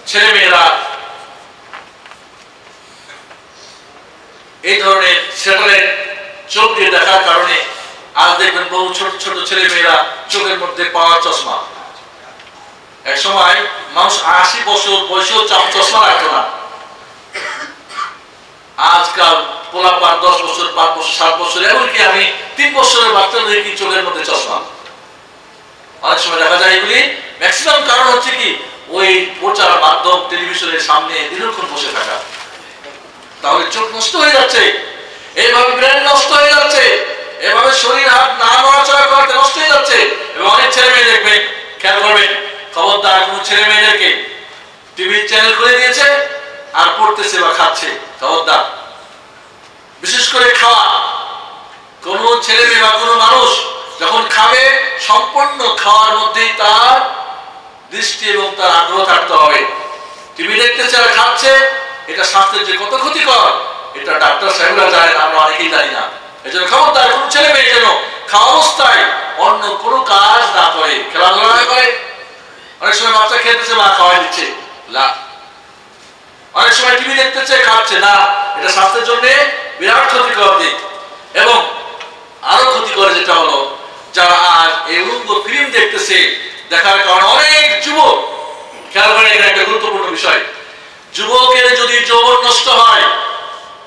ছেলে মেয়েরা এই ধরনের স্যাটেলাইট চোখ দিয়ে দেখার কারণে আজ দেখবেন বহু ছোট ছোট ছেলে মেয়েরা চোখের মধ্যে পাওয়ার চশমা। এক সময় মানুষ 80 বছর বয়সেও চশমা রাখতো না। আজকাল পোলাপান 10 বছর 5 বছর 7 বছর এমনকি আমি 3 বছরের বাচ্চাদের দেখি চোখের মধ্যে চশমা। অনেক সময় দেখা যায় এগুলি ম্যাক্সিমাম কারণ হচ্ছে কি ওই প্রচার মাধ্যম টেলিভিশনের সামনে দীর্ঘক্ষণ বসে থাকা। তাহলে চোখ নষ্ট হয়ে যাচ্ছে, এইভাবে ব্রেন নষ্ট হয়ে যাচ্ছে, এভাবে শরীর হাত না নড়াচড়া করতে নষ্ট হয়ে যাচ্ছে। এবং অনেক ছেলে মেয়ে দেখবেন, খেয়াল করবেন, খবরদার কোনো ছেলে মেয়েদেরকে টিভির চ্যানেল খুলে দিয়েছে আর পড়তেছে বা খাচ্ছে, খবরদার। বিশেষ করে খাওয়া, কোন ছেলে মেয়ে বা কোনো মানুষ যখন খাবে সম্পূর্ণ খাওয়ার মধ্যেই তার দৃষ্টি এবং তার আগ্রহ থাকতে হবে। টিভি দেখতেছে আর খাচ্ছে, এটা স্বাস্থ্যের যে কত ক্ষতিকর এটা ডাক্তার সাহেবরা জানেন, আমরা অনেকেই জানি না। এই জন্য খবরদার কোনো ছেলে মেয়ে যেন খাওয়া অবস্থায় অন্য কোনো কাজ না করে, খেলাধুলা না করে। অনেক সময় বাচ্চা খেতেছে, মা খাওয়াই দিচ্ছে, না। অনেক সময় টিভি দেখতেছে, খাচ্ছে, না। এটা স্বাস্থ্যের জন্য বিরাট ক্ষতিকর দিক। এবং আরো ক্ষতিকর যেটা হলো, যারা আজ এই উলঙ্গ ফিল্ম দেখতেছে, দেখার কারণে অনেক যুবক, খেয়াল করে এখানে একটা গুরুত্বপূর্ণ বিষয়, যুবকের যদি যৌবন নষ্ট হয়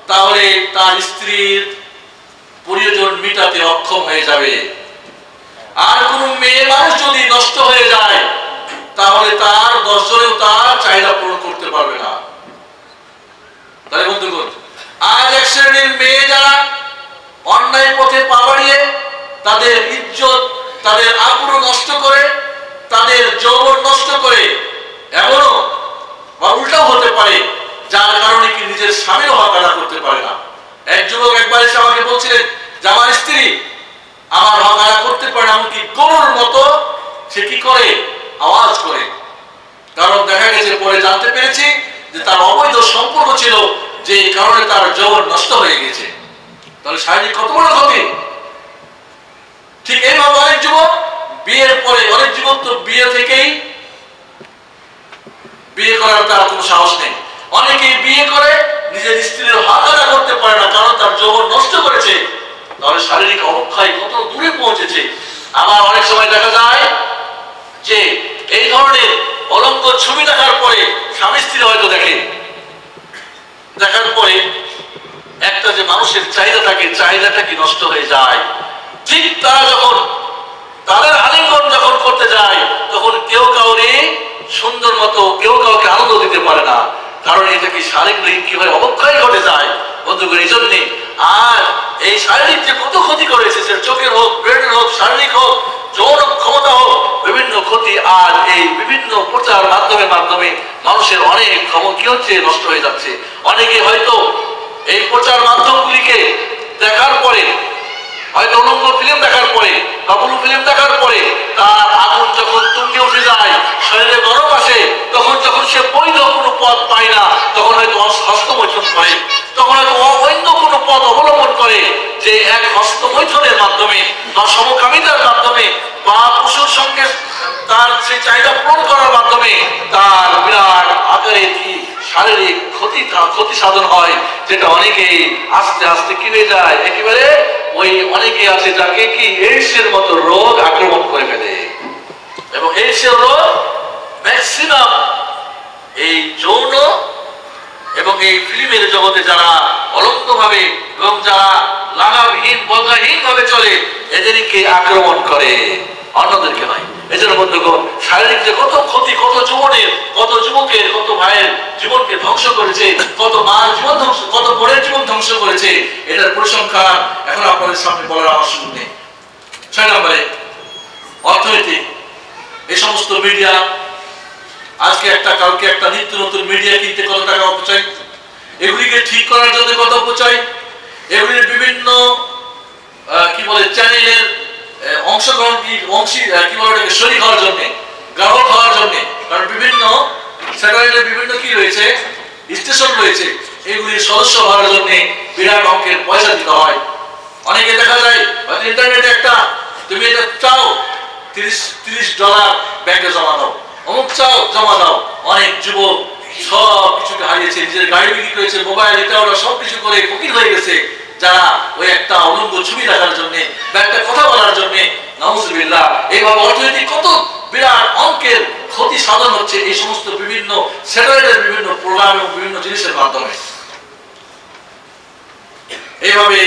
তাহলে তার স্ত্রীর প্রয়োজন মেটাতে অক্ষম হয়ে যাবে। আর কোন মেয়ে মানুষ যদি নষ্ট হয়ে যায় তাহলে তার 10 জনেও তার চাহিদা পূরণ করতে পারবে না। তাই বন্ধুগণ, আজ এক শ্রেণীর মেয়ে যারা অন্যায় পথে পা বাড়িয়ে তাদের ইজ্জত, তাদের আবরু নষ্ট করে, তাদের যৌবন নষ্ট করে, এমনও বা উল্টাও হতে পারে যার কারণে কি নিজের স্বামীর হক আদা করতে পারে না। এক যুবক একবার এসে আমাকে বলছিলেন যে আমার স্ত্রী আমার হক আদা করতে পারে না, এমনকি গরুর মতো সে কি করে, আওয়াজ করে। কারণ দেখা গেছে, পরে জানতে পেরেছি যে তার অবৈধ সম্পর্ক ছিল, যে কারণে তার যৌবন নষ্ট হয়ে গেছে। তাহলে শারীরিক কত বড় ক্ষতি। ঠিক এইভাবে অনেক যুবক বিয়ের পরে, অনেক যুবক তো বিয়ে থেকেই বিয়ে করার তার কোনো সাহস নেই। অনেকেই বিয়ে করে নিজের স্ত্রীর হক আদা করতে পারে না, কারণ তার যৌবন নষ্ট করেছে। তাহলে শারীরিক অবক্ষয় কত দূরে পৌঁছেছে। আবার অনেক সময় দেখা যায় যে এই ধরনের অলঙ্ক ছবি দেখার পরে স্বামী স্ত্রী হয়তো দেখে, দেখার পরে একটা যে মানুষের চাহিদা থাকে, চাহিদাটা কি নষ্ট হয়ে যায়। ঠিক তারা যখন তাদের আলিঙ্গন যখন করতে যায় তখন কেউ কাউরে সুন্দর মতো, কেউ কাউকে আনন্দ দিতে পারে না, কারণ এটা কি শারীরিক কিভাবে অবক্ষয় ঘটে যায়। বন্ধুগণ, এই জন্যে আর এই শারীরিক যে কত ক্ষতি করেছে, সে চোখের হোক, ব্রেনের হোক, শারীরিক হোক, যৌন ক্ষমতা হোক, বিভিন্ন ক্ষতি আর এই বিভিন্ন প্রচার মাধ্যমে মানুষের অনেক ক্ষমতা কি হচ্ছে, নষ্ট হয়ে যাচ্ছে। অনেকে হয়তো এই প্রচার মাধ্যমগুলিকে দেখার পরে, হয়তো উলঙ্গ ফিল্ম দেখার পরে বা ব্লু ফিল্ম দেখার পরে তার আগুন যখন তুঙ্গে উঠে যায়, শরীরে গরম আসে, তখন যখন সে বৈধ কোনো পথ পায় না, তখন হয়তো হস্তমৈথুন করে, তখন হয়তো অন্য কোনো পথ অবলম্বন করে, যে এক হস্তমৈথুনের মাধ্যমে বা সমকামিতার মাধ্যমে বা পশুর সঙ্গে তার সেই চাহিদা পূরণ করার মাধ্যমে তার বিরাট আকারে কি শারীরিক ক্ষতি সাধন হয়, যেটা অনেকেই আস্তে আস্তে কি হয়ে যায়, একেবারে ওই অনেকে আছে যাকে কি এইডসের মতো রোগ আক্রমণ করে ফেলে। এবং এইডসের রোগ ম্যাক্সিমাম এই যৌন এবং এই ফিল্মের জগতে যারা অলক্তভাবে এবং যারা লাগামহীন বলগাহীন ভাবে চলে এদেরকে আক্রমণ করে, অন্যদেরকে নয়। এজন্য বন্ধুগণ, শারীরিক যে কত ক্ষতি, কত যুবনের, কত যুবকের, কত ভাইয়ের জীবনকে ধ্বংস করেছে, কত মার জীবন ধ্বংস, কত বোনের জীবন ধ্বংস করেছে, এটার পরিসংখ্যান এখন আপনাদের সামনে বলার আমার সুযোগ নেই। 6 নম্বরে অর্থনীতি। এই সমস্ত মিডিয়া, আজকে একটা কালকে একটা নিত্য নতুন মিডিয়া কিনতে কত টাকা অপচয়, এগুলিকে ঠিক করার জন্য কত অপচয়, এগুলির বিভিন্ন কি বলে চ্যানেলের অংশগ্রহণ কি বলে ওটাকে শরীক হওয়ার জন্য, গ্রাহক হওয়ার জন্য, কারণ বিভিন্ন স্যাটেলাইটের বিভিন্ন কি রয়েছে, স্টেশন রয়েছে, এগুলির সদস্য হওয়ার জন্য বিরাট অঙ্কের পয়সা দিতে হয়। অনেকে দেখা যায় হয়তো ইন্টারনেটে একটা তুমি এটা চাও $30 ব্যাংকে জমা দাও, অমুক চাও জমা দাও। অনেক যুবক সব কিছুকে হারিয়েছে, নিজের গাড়ি বিক্রি করেছে, মোবাইল এটা ওটা সবকিছু করে ফকির হয়ে গেছে, যারা ওই একটা অলঙ্গ ছবি দেখার জন্য বা একটা কথা বলার জন্য। নাউজুবিল্লাহ। এইভাবে অর্থনৈতিক কত বিরাট অঙ্কের ক্ষতি সাধন হচ্ছে এই সমস্ত বিভিন্ন স্যাটেলাইটের বিভিন্ন প্রোগ্রাম এবং বিভিন্ন জিনিসের মাধ্যমে। এইভাবে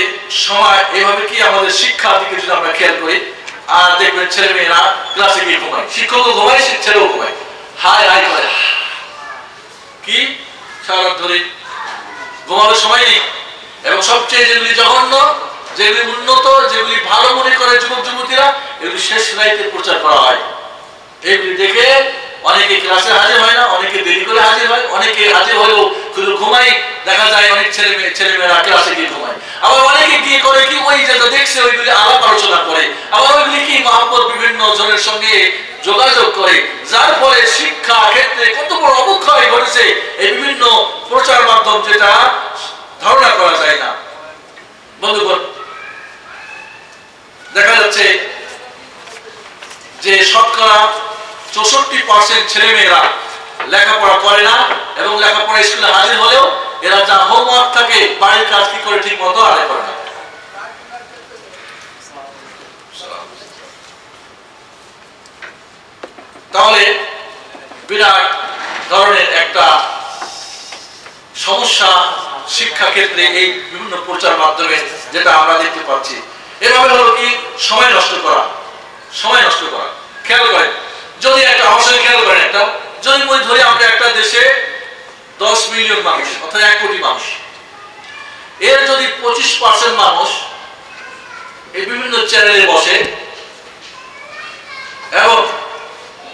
সময়, এইভাবে কি আমাদের শিক্ষার দিকে যদি আমরা খেয়াল করি, আর দেখবেন ছেলে মেয়েরা ক্লাসে গিয়ে ঘুমায়, শিক্ষকও ঘুমায়, ছেলেও ঘুমায়, হায় হায় করে কি সারা রাত ধরে ঘুমানোর সময় নেই। এবং সবচেয়ে যেগুলি জঘন্য, যেগুলি উন্নত, যেগুলি ভালো মনে করে যুবক যুবতীরা, এগুলি শেষ রাইতে প্রচার করা হয়। এগুলি দেখে অনেকে ক্লাসে হাজির হয় না, অনেকে দেরি করে হাজির হয়, অনেকে হাজির হলেও শুধু ঘুমায়। দেখা যায় অনেক ছেলেমেয়েরা ক্লাসে গিয়ে ঘুমায়। আবার অনেকে গিয়ে করে কি, ওই যেটা দেখছে ওইগুলি আলাপ আলোচনা করে, আবার ওইগুলি কি মহব্বত বিভিন্ন জনের সঙ্গে যোগাযোগ করে, যার ফলে শিক্ষা ক্ষেত্রে কত বড় অবক্ষয় ঘটেছে এই বিভিন্ন প্রচার মাধ্যম, যেটা ধারণা করা যায় না। বন্ধুগণ, দেখা যাচ্ছে যে শতকরা 64% ছেলেমেয়েরা লেখাপড়া করে না, এবং লেখাপড়া স্কুলে হাজির হলেও এরা যা হোমওয়ার্ক থাকে বাড়ির কাজ কি করে ঠিক মতো আদায় করে না। তাহলে বিরাট ধরনের একটা সমস্যা শিক্ষা ক্ষেত্রে এই বিভিন্ন প্রচার মাধ্যমে যেটা আমরা দেখতে পাচ্ছি। এভাবে হলো কি সময় নষ্ট করা, সময় নষ্ট করা। খেয়াল করেন, যদি একটা অবশ্যই খেয়াল করেন, একটা যদি ধরি আমরা একটা দেশে 10 মিলিয়ন মানুষ অর্থাৎ 1 কোটি মানুষ, এর যদি 25% মানুষ এই বিভিন্ন চ্যানেলে বসে এবং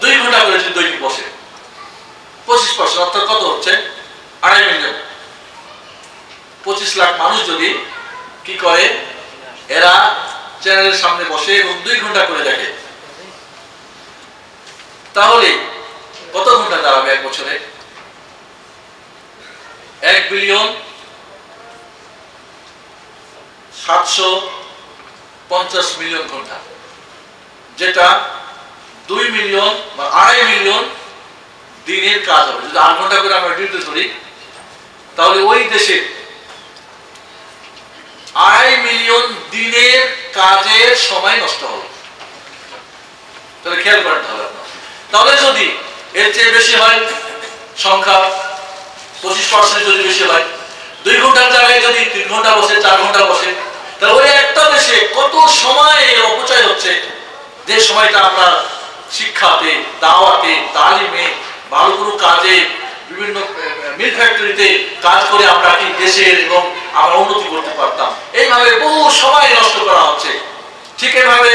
2 ঘন্টা করে যদি দৈনিক বসে, 25% অর্থাৎ কত হচ্ছে 2.5 মিলিয়ন, 25 লাখ মানুষ যদি কি করে, এরা চ্যানেলের সামনে বসে এবং 2 ঘন্টা করে দেখে, তাহলে কত ঘন্টা দাঁড়াবে এক বছরে? 1,750,000,000 ঘন্টা, যেটা 2 মিলিয়ন বা 2.5 মিলিয়ন দিনের কাজ হবে। যদি 8 ঘন্টা করে আমরা ডিউটি ধরি, তাহলে ওই দেশে 2.5 মিলিয়ন দিনের কাজের সময় নষ্ট হবে। তাহলে খেয়াল করতে হবে। তাহলে যদি এর চেয়ে বেশি হয় সংখ্যা, 25% যদি বেশি হয়, 2 ঘন্টার জায়গায় যদি 3 ঘন্টা বসে, 4 ঘন্টা বসে, তাহলে ওই একটা দেশে কত সময় অপচয় হচ্ছে, যে সময়টা আমরা শিক্ষাতে, দাওয়াতে, তালিমে, ভালো কোনো কাজে, বিভিন্ন মিল ফ্যাক্টরিতে কাজ করে আমরা কি দেশের এবং আমরা উন্নতি করতে পারতাম। এইভাবে বহু সময় নষ্ট করা হচ্ছে। ঠিক এইভাবে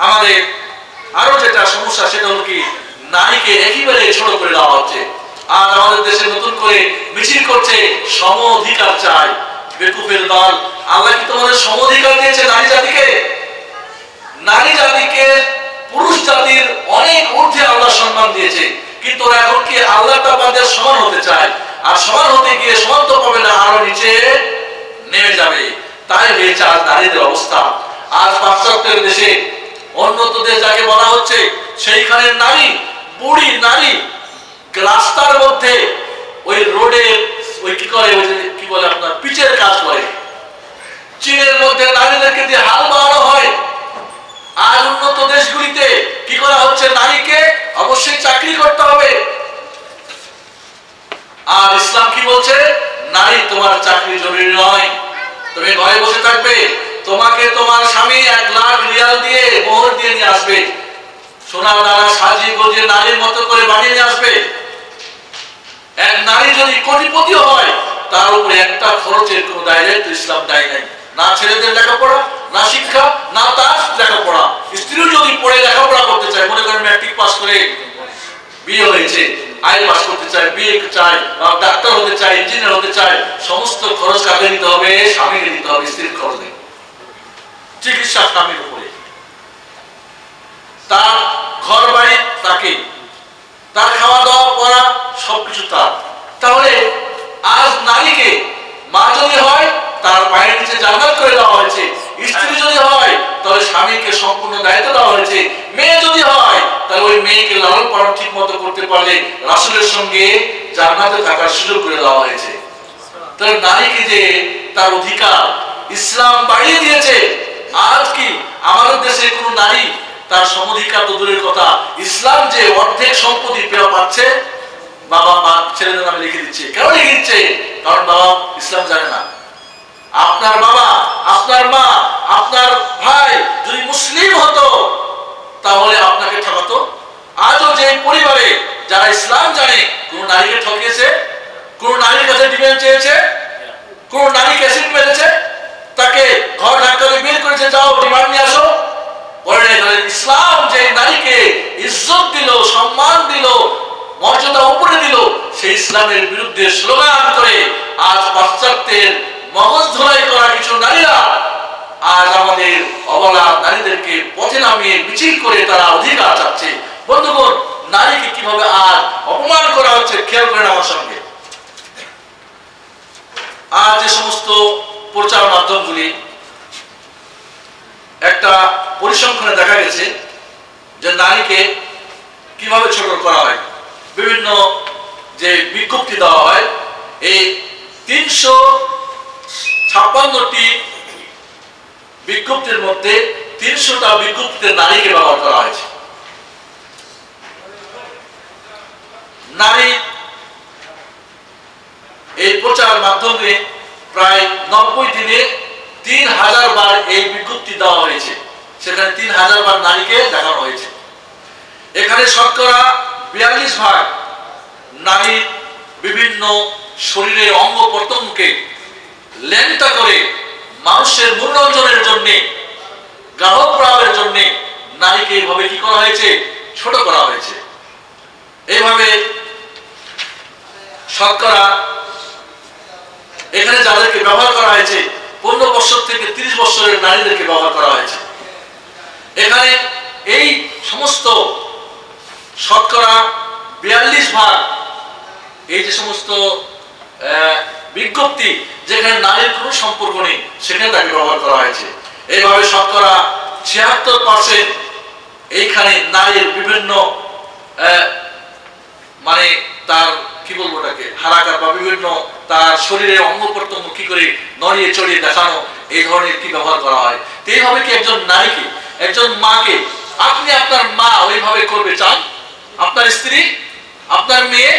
আমাদের আরো যেটা সমস্যা, সেটা হলো কি নারীকে একেবারে ছোট করে দেওয়া হচ্ছে। আর আমাদের দেশে নতুন করে মিছিল করছে সম অধিকার চাই। বেকুফের দল, আল্লাহ কি তোমাদের সম অধিকার দিয়েছে নারী জাতিকে? নারী জাতিকে পুরুষ জাতির অনেক ঊর্ধ্বে আল্লাহ সম্মান দিয়েছে, কিন্তু এখন কি আল্লাহ তাদের সমান হতে চায়, আর সমান হতে গিয়ে সমান তো পাবে না, আরো নিচে নেমে যাবে। তাই হয়েছে আজ নারীদের অবস্থা। আজ পাশ্চাত্যের দেশে, উন্নত দেশ যাকে বলা হচ্ছে, সেইখানের নারী, বুড়ি নারী রাস্তার মধ্যে ওই রোডে ওই কি করে, ওই কি বলে আপনার পিচের কাজ করে। চীনের মধ্যে নারীদেরকে দিয়ে হাল বানানো হয়। আর উন্নত দেশগুলিতে কি করা হচ্ছে, নারীকে অবশ্যই চাকরি করতে হবে, আর ইসলাম কি বলছে? নারী তোমার চাকরি জরুরি নয়, তুমি ঘরে বসে থাকবে, তোমাকে তোমার স্বামী 1 লাখ রিয়াল দিয়ে মোহর দিয়ে নিয়ে আসবে, সোনার দ্বারা সাজিয়ে গজিয়ে নারীর মতো করে বানিয়ে নিয়ে আসবে। এক নারী যদি কোটিপতি হয়, তার উপরে একটা খরচের কোনো দায়িত্ব ইসলাম দেয় নাই। না ছেলেদের লেখাপড়া, না শিক্ষা, না তার লেখাপড়া। স্ত্রীও যদি পড়ে লেখাপড়া করতে চায়, মনে করেন ম্যাট্রিক পাস করে বিয়ে হয়েছে, আইন পাস করতে চায়, বিয়ে চায়, ডাক্তার হতে চায়, ইঞ্জিনিয়ার হতে চায়, সমস্ত খরচ কাকে দিতে হবে? স্বামীকে দিতে হবে, স্ত্রীর খরচ নেই। চিকিৎসা স্বামীর উপরে, তার ঘর বাড়ি তাকে, তার খাওয়া দাওয়া পড়া সবকিছু তার। তাহলে আজ নারীকে মা যদি হয়, তার পায়ের নিচে জান্নাত করে দেওয়া হয়েছে। স্ত্রী যদি হয়, তাহলে স্বামীকে সম্পূর্ণ দায়িত্ব দেওয়া হয়েছে। মেয়ে যদি হয়, তাহলে ওই মেয়েকে লালন পালন ঠিক মতো করতে পারলে রাসূলের সঙ্গে জান্নাতে থাকার সুযোগ করে দেওয়া হয়েছে। তাহলে নারীকে যে তার অধিকার ইসলাম বাড়িয়ে দিয়েছে। আজ কি আমাদের দেশে কোন নারী তার সমধিকার তো দূরের কথা, ইসলাম যে অর্ধেক সম্পত্তি পেয়ে পাচ্ছে, বাবা মা ছেলেদের নামে লিখে দিচ্ছে। কেন লিখে দিচ্ছে? কারণ বাবা ইসলাম জানে না। আপনার বাবা, আপনার মা, আপনার ভাই যদি মুসলিম হতো, তাহলে আপনাকে ঠকাতো? আজও যে পরিবারে যারা ইসলাম জানে, কোন নারীকে ঠকিয়েছে? কোন নারীর কাছে ডিমান্ড চেয়েছে? কোন নারী ক্যাসেট মেরেছে? তাকে ঘর ধাক্কা দিয়ে বের করেছে, যাও ডিমান্ড নিয়ে আসো? ইসলাম যে নারীকে ইজ্জত দিল, সম্মান দিল, মর্যাদা উপরে দিল, সেই ইসলামের বিরুদ্ধে স্লোগান করে আজ পাশ্চাত্যের মগজ ধোলাই করা কিছু নারীরা আজ আমাদের অবলা নারীদেরকে পথে নামিয়ে মিছিল করে তারা অধিকার চাচ্ছে। বন্ধুগণ, নারীকে কিভাবে আজ অপমান করা হচ্ছে খেয়াল করেন আমার সঙ্গে। আজ যে সমস্ত প্রচার মাধ্যমগুলি, একটা পরিসংখ্যানে দেখা গেছে যে নারীকে কিভাবে ছোট করা হয়। বিভিন্ন যে বিজ্ঞপ্তি দেওয়া হয়, এই 356টি বিজ্ঞপ্তির মধ্যে 300টা বিজ্ঞপ্তিতে নারীকে ব্যবহার করা হয়েছে। নারী এই প্রচার মাধ্যমে প্রায় 90 দিনে 3000 বার এই বিজ্ঞপ্তি দেওয়া হয়েছে। সেখানে 3000 বার নারীকে দেখানো হয়েছে। এখানে শতকরা 42% নারী বিভিন্ন শরীরের অঙ্গ প্রত্যঙ্গকে ল্যাংটা করে মানুষের মনোরঞ্জনের জন্য, গ্রাহক প্রাবের জন্য নারীকে এইভাবে কি করা হয়েছে? ছোট করা হয়েছে। এইভাবে শতকরা এখানে যাদেরকে ব্যবহার করা হয়েছে 15 বছর থেকে 30 বছরের নারীদেরকে ব্যবহার করা হয়েছে। এখানে এই সমস্ত শতকরা 42% এই যে সমস্ত বিজ্ঞপ্তি যেখানে নারীর কোনো সম্পর্ক নেই, সেখানে তাকে ব্যবহার করা হয়েছে। এইভাবে শতকরা 76% এইখানে নারীর বিভিন্ন মানে তার কি বলবো ওটাকে হারাকাত বা বিভিন্ন তার শরীরের অঙ্গ প্রত্যঙ্গ কি করে নড়িয়ে চড়িয়ে দেখানো, এই ধরনের কি ব্যবহার করা হয়। তো এইভাবে কি একজন নারীকে, একজন মাকে আপনি আপনার মা ওইভাবে করবে চান? আপনার স্ত্রী, আপনার মেয়ে,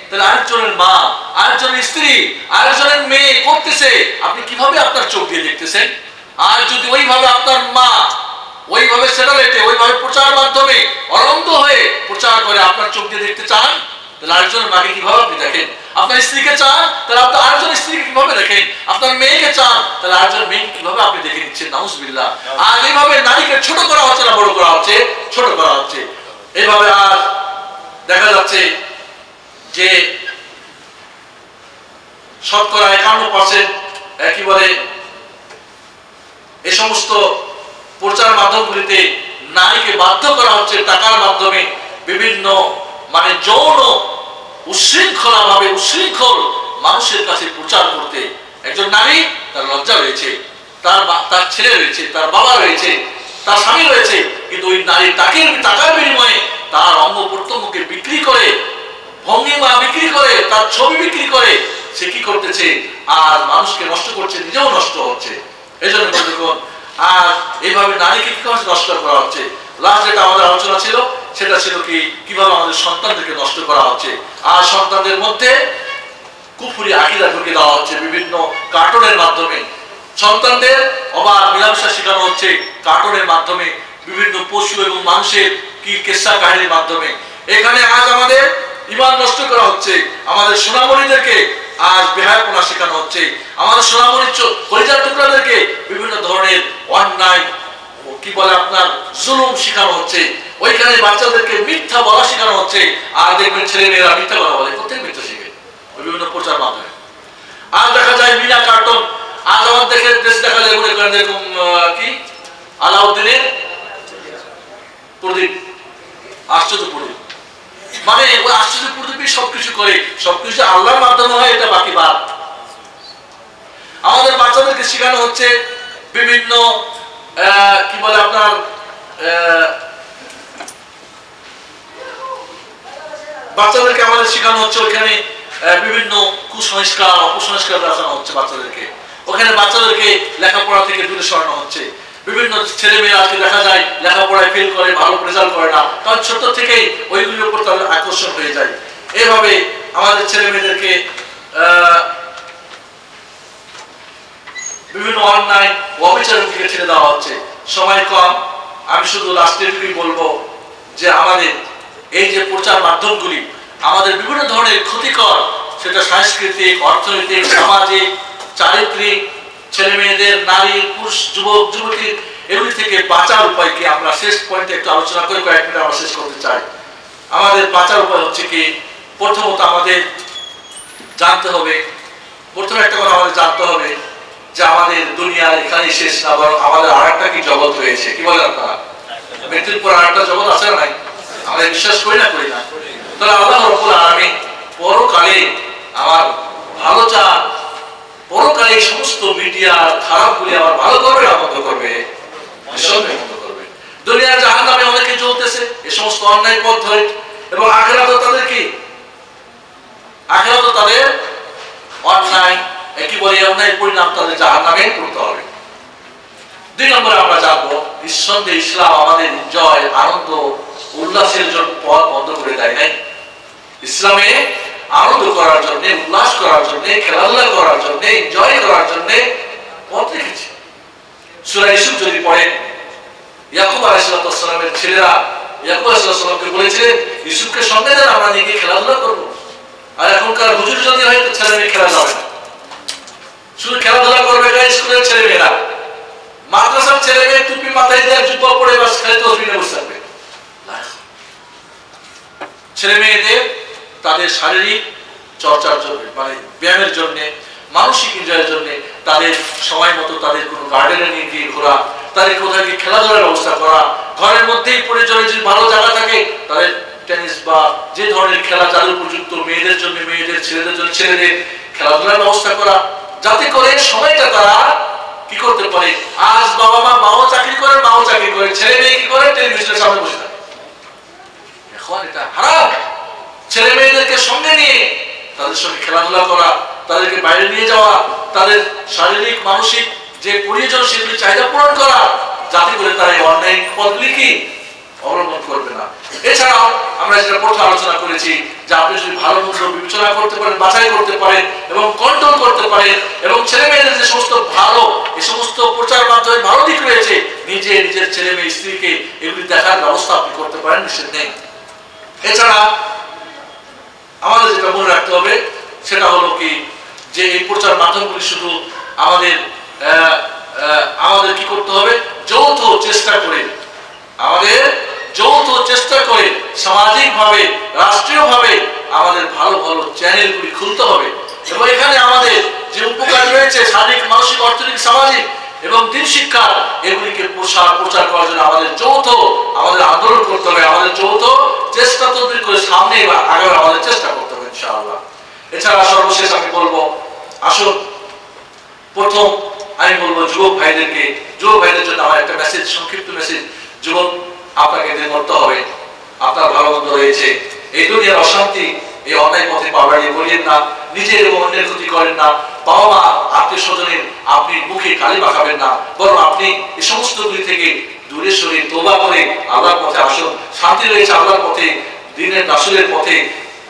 তাহলে আরেকজনের মা, আরেকজনের স্ত্রী, আরেকজনের মেয়ে করতেছে, আপনি কিভাবে আপনার চোখ দিয়ে দেখতেছেন? আর যদি ওইভাবে আপনার মা ওইভাবে স্যাটেলাইটে ওইভাবে প্রচার মাধ্যমে অনন্ত হয়ে প্রচার করে আপনার চোখ দিয়ে দেখতে চান, তাহলে আরেকজনের মাকে কিভাবে আপনি দেখেন? আপনার স্ত্রীকে চান, তাহলে আপনি আরেকজন স্ত্রীকে কিভাবে দেখেন? আপনার মেয়েকে চান, তাহলে আরেকজন মেয়েকে কিভাবে আপনি দেখে নিচ্ছেন? নাউজুবিল্লাহ। আর এইভাবে নারীকে ছোট করা হচ্ছে না বড় করা হচ্ছে? ছোট করা হচ্ছে। এইভাবে আর দেখা যাচ্ছে যে শতকরা 51% কি বলে এই সমস্ত প্রচার মাধ্যমগুলিতে নারীকে বাধ্য করা হচ্ছে টাকার মাধ্যমে বিভিন্ন মানে যৌন উশৃঙ্খলা ভাবে উশৃঙ্খল মানুষের কাছে প্রচার করতে। একজন নারী, তার লজ্জা রয়েছে, তার ছেলে রয়েছে, তার বাবা রয়েছে, তার স্বামী রয়েছে, কিন্তু ওই নারী টাকার বিনিময়ে তার অঙ্গ প্রত্যঙ্গকে বিক্রি করে, ভঙ্গিমা বিক্রি করে, তার ছবি বিক্রি করে সে কি করতেছে? আর মানুষকে নষ্ট করছে, নিজেও নষ্ট হচ্ছে। এই জন্য দেখুন, আর এইভাবে নারীকে কি নষ্ট করা হচ্ছে। লাস্ট যেটা আমাদের আলোচনা ছিল সেটা ছিল কি কিভাবে আমাদের সন্তানদেরকে নষ্ট করা হচ্ছে। আর সন্তানদের মধ্যে কুফরি আকীদা ঢুকে দেওয়া হচ্ছে বিভিন্ন কার্টুনের মাধ্যমে। সন্তানদের অবাধ মেলামেশা শেখানো হচ্ছে কার্টুনের মাধ্যমে, বিভিন্ন পশু এবং মানুষের কি কিসসা কাহিনীর মাধ্যমে। এখানে আজ আমাদের ঈমান নষ্ট করা হচ্ছে, আমাদের সোনামণিদেরকে আজ বেহায়াপনা শেখানো হচ্ছে, আমাদের সোনামণির কলিজার টুকরাদেরকে বিভিন্ন ধরনের অন্যায় কি বলে আপনার জুলুম শেখানো হচ্ছে। ওইখানে বাচ্চাদেরকে মিথ্যা বলা শেখানো হচ্ছে। আর দেখবেন ছেলে মেয়েরা মিথ্যা কথা বলে, কোথায় মিথ্যা শিখে? বিভিন্ন প্রচার মাধ্যমে। আজ দেখা যায় বিনা কার্টুন, আজ আমাদের দেশ দেখা যায় মনে করেন এরকম কি আলাউদ্দিনের প্রদীপ, আশ্চর্য প্রদীপ, মানে ওই আশ্চর্য প্রদীপই সবকিছু করে, সবকিছু আল্লাহর মাধ্যমে হয়, এটা বাকি বাদ। আমাদের বাচ্চাদেরকে শেখানো হচ্ছে বিভিন্ন কি বলে আপনার বাচ্চাদেরকে আমাদের শেখানো হচ্ছে ওইখানে বিভিন্ন কুসংস্কার অপসংস্কার দেখানো হচ্ছে বাচ্চাদেরকে। ওখানে বাচ্চাদেরকে লেখাপড়া থেকে দূরে সরানো হচ্ছে। বিভিন্ন ছেলে মেয়ে আজকে দেখা যায় লেখাপড়ায় ফেল করে, ভালো রেজাল্ট করে না, কারণ ছোট থেকেই ওইগুলির উপর তাদের আকর্ষণ হয়ে যায়। এভাবে আমাদের ছেলে মেয়েদেরকে বিভিন্ন অন্যায় অবিচারের দিকে ছেড়ে দেওয়া হচ্ছে। সময় কম, আমি শুধু লাস্টেরটুকুই বলবো যে আমাদের এই যে প্রচার মাধ্যমগুলি আমাদের বিভিন্ন ধরনের ক্ষতিকর, সেটা সাংস্কৃতিক, অর্থনৈতিক, সামাজিক, চারিত্রিক, ছেলে মেয়েদের, নারী, পুরুষ, যুবক যুবতীর এগুলি থেকে বাঁচার উপায় কি, আমরা শেষ পয়েন্টে একটু আলোচনা করে কয়েক মিনিট আমরা শেষ করতে চাই। আমাদের বাঁচার উপায় হচ্ছে কি, প্রথমত আমাদের জানতে হবে, প্রথমে একটা কথা আমাদের জানতে হবে যে আমাদের দুনিয়া এখানে শেষ না, বরং আমাদের আর একটা কি জগৎ রয়েছে। কি বলেন আপনারা? মৃত্যুর পর আর একটা জগৎ আছে না নাই? আমরা বিশ্বাস করি না? করি না। তাহলে আল্লাহ রাব্বুল আলামিন পরকালে আমার ভালো চান, পরকালে এই সমস্ত মিডিয়ার খারাপগুলি আমার ভালো করবে না বন্ধ করবে? নিঃসন্দেহে বন্ধ করবে। দুনিয়ার জাহান্নামে অনেকে জ্বলতেছে এই সমস্ত অন্যায় পথ ধরে, এবং আখিরাতে তাদের কি, আখিরাতে তাদের অন্যায় কি বলে অন্যায় পরিণাম তাদের জাহান্নামে পড়তে হবে। 2 নম্বরে আমরা জানবো নিঃসন্দেহে ইসলাম আমাদের জয়, আনন্দ, উল্লাসের জন্য পথ বন্ধ করে দেয় নাই। ইসলামে আনন্দ করার জন্য, উল্লাস করার জন্য, খেলাধুলা করার জন্য, এনজয় করার জন্য পথ রেখেছে। সূরা ইউসুফ যদি পড়েন, ইয়াকুব আলাইহিস সালামের ছেলেরা ইয়াকুব আলাইহিস সালামকে বলেছিলেন ইউসুফকে সঙ্গে দেন, আমরা নিয়ে খেলাধুলা করবো। আর এখনকার হুজুর যদি হয় তো ছেলে মেয়ে খেলা যাবে না, শুধু খেলাধুলা করবে স্কুলের ছেলে মেয়েরা, মাদ্রাসার ছেলে মেয়ে টুপি মাথায় দিয়ে জুব্বা পরে বাস খালি তসবিহ নিয়ে বসে থাকবে। ছেলে মেয়েদের তাদের শারীরিক চর্চার জন্য, মানে ব্যায়ামের জন্য, মানসিক এনজয়ের জন্য তাদের সময় মতো তাদের কোনো গার্ডেনে নিয়ে গিয়ে ঘোরা, তাদের কোথায় গিয়ে খেলাধুলার ব্যবস্থা করা, ঘরের মধ্যেই পরিচয় যদি ভালো জায়গা থাকে তাদের টেনিস বা যে ধরনের খেলা যাদের উপযুক্ত, মেয়েদের জন্য মেয়েদের, ছেলেদের জন্য ছেলেদের খেলাধুলার ব্যবস্থা করা, যাতে করে সময়টা তারা কি করতে পারে। আজ বাবা মাও চাকরি করে, মাও চাকরি করে, ছেলে মেয়ে কি করে, টেলিভিশনের সামনে বসে থাকে। এখন এটা হারাম। ছেলে মেয়েদেরকে সঙ্গে নিয়ে তাদের সঙ্গে খেলাধুলা করা, তাদেরকে বাইরে নিয়ে যাওয়া, তাদের শারীরিক মানসিক যে প্রয়োজন সেগুলি চাহিদা পূরণ করা, যাতে করে তারা এই অন্যায় পথগুলি কি অবলম্বন করবে না। এছাড়াও আমরা যেটা প্রথমে আলোচনা করেছি যে আপনি যদি ভালো মন্দ বিবেচনা করতে পারেন, বাছাই করতে পারেন এবং কন্ট্রোল করতে পারেন, এবং ছেলে মেয়েদের যে সমস্ত ভালো, এই সমস্ত প্রচার মাধ্যমে ভালো দিক রয়েছে, নিজের ছেলে মেয়ে স্ত্রীকে এগুলি দেখার ব্যবস্থা আপনি করতে পারেন, নিষেধ নেই। এছাড়া আমাদের যেটা মনে রাখতে হবে সেটা হলো কি, যে এই প্রচার মাধ্যমগুলি শুধু আমাদের কি করতে হবে, যৌথ চেষ্টা করে, আমাদের যৌথ চেষ্টা করে সামাজিকভাবে, রাষ্ট্রীয়ভাবে আমাদের ভালো ভালো চ্যানেলগুলি খুলতে হবে, এবং এখানে আমাদের যে উপকার রয়েছে শারীরিক, মানসিক, অর্থনৈতিক, সামাজিক এবং দিন শিক্ষা, এগুলিকে প্রচার করার জন্য আমাদের আন্দোলন করতে হবে, আমাদের যৌথ চেষ্টা তদবির করে সামনে আগামী আমাদের চেষ্টা করতে হবে ইনশাআল্লাহ। এছাড়া সর্বশেষ আমি বলবো, আসুন প্রথম আমি বলবো যুবক ভাইদের জন্য আমার একটা মেসেজ, সংক্ষিপ্ত মেসেজ। যুবক, আপনাকে দিন করতে হবে, আপনার ভালো মন্দ রয়েছে, এই দুনিয়ার অশান্তি, এই অন্যায় পথে পা বাড়িয়ে বলিয়েন না, নিজের এবং অন্যের ক্ষতি করেন না, বাবা মা, আত্মীয় স্বজনের আপনি মুখে কালি মাখাবেন না, বরং আপনি এই সমস্ত গুলি থেকে দূরে সরে তওবা করে আল্লাহর পথে আসুন। শান্তি রয়েছে আল্লাহর পথে, দ্বীনের রাসূলের পথে,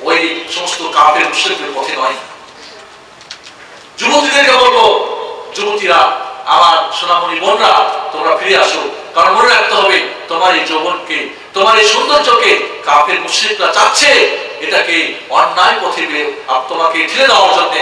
ওই সমস্ত কাফের মুশরিকদের পথে নয়। যুবতীদেরকে বলবো, যুবতীরা, আমার সোনামণি বোনরা, তোমরা ফিরে আসো। কারণ মনে রাখতে হবে, তোমার এই যৌবনকে, তোমার এই সৌন্দর্যকে কাফের মুশরিকরা চাচ্ছে এটাকে অন্যায় পথে তোমাকে ঠেলে দেওয়ার জন্য।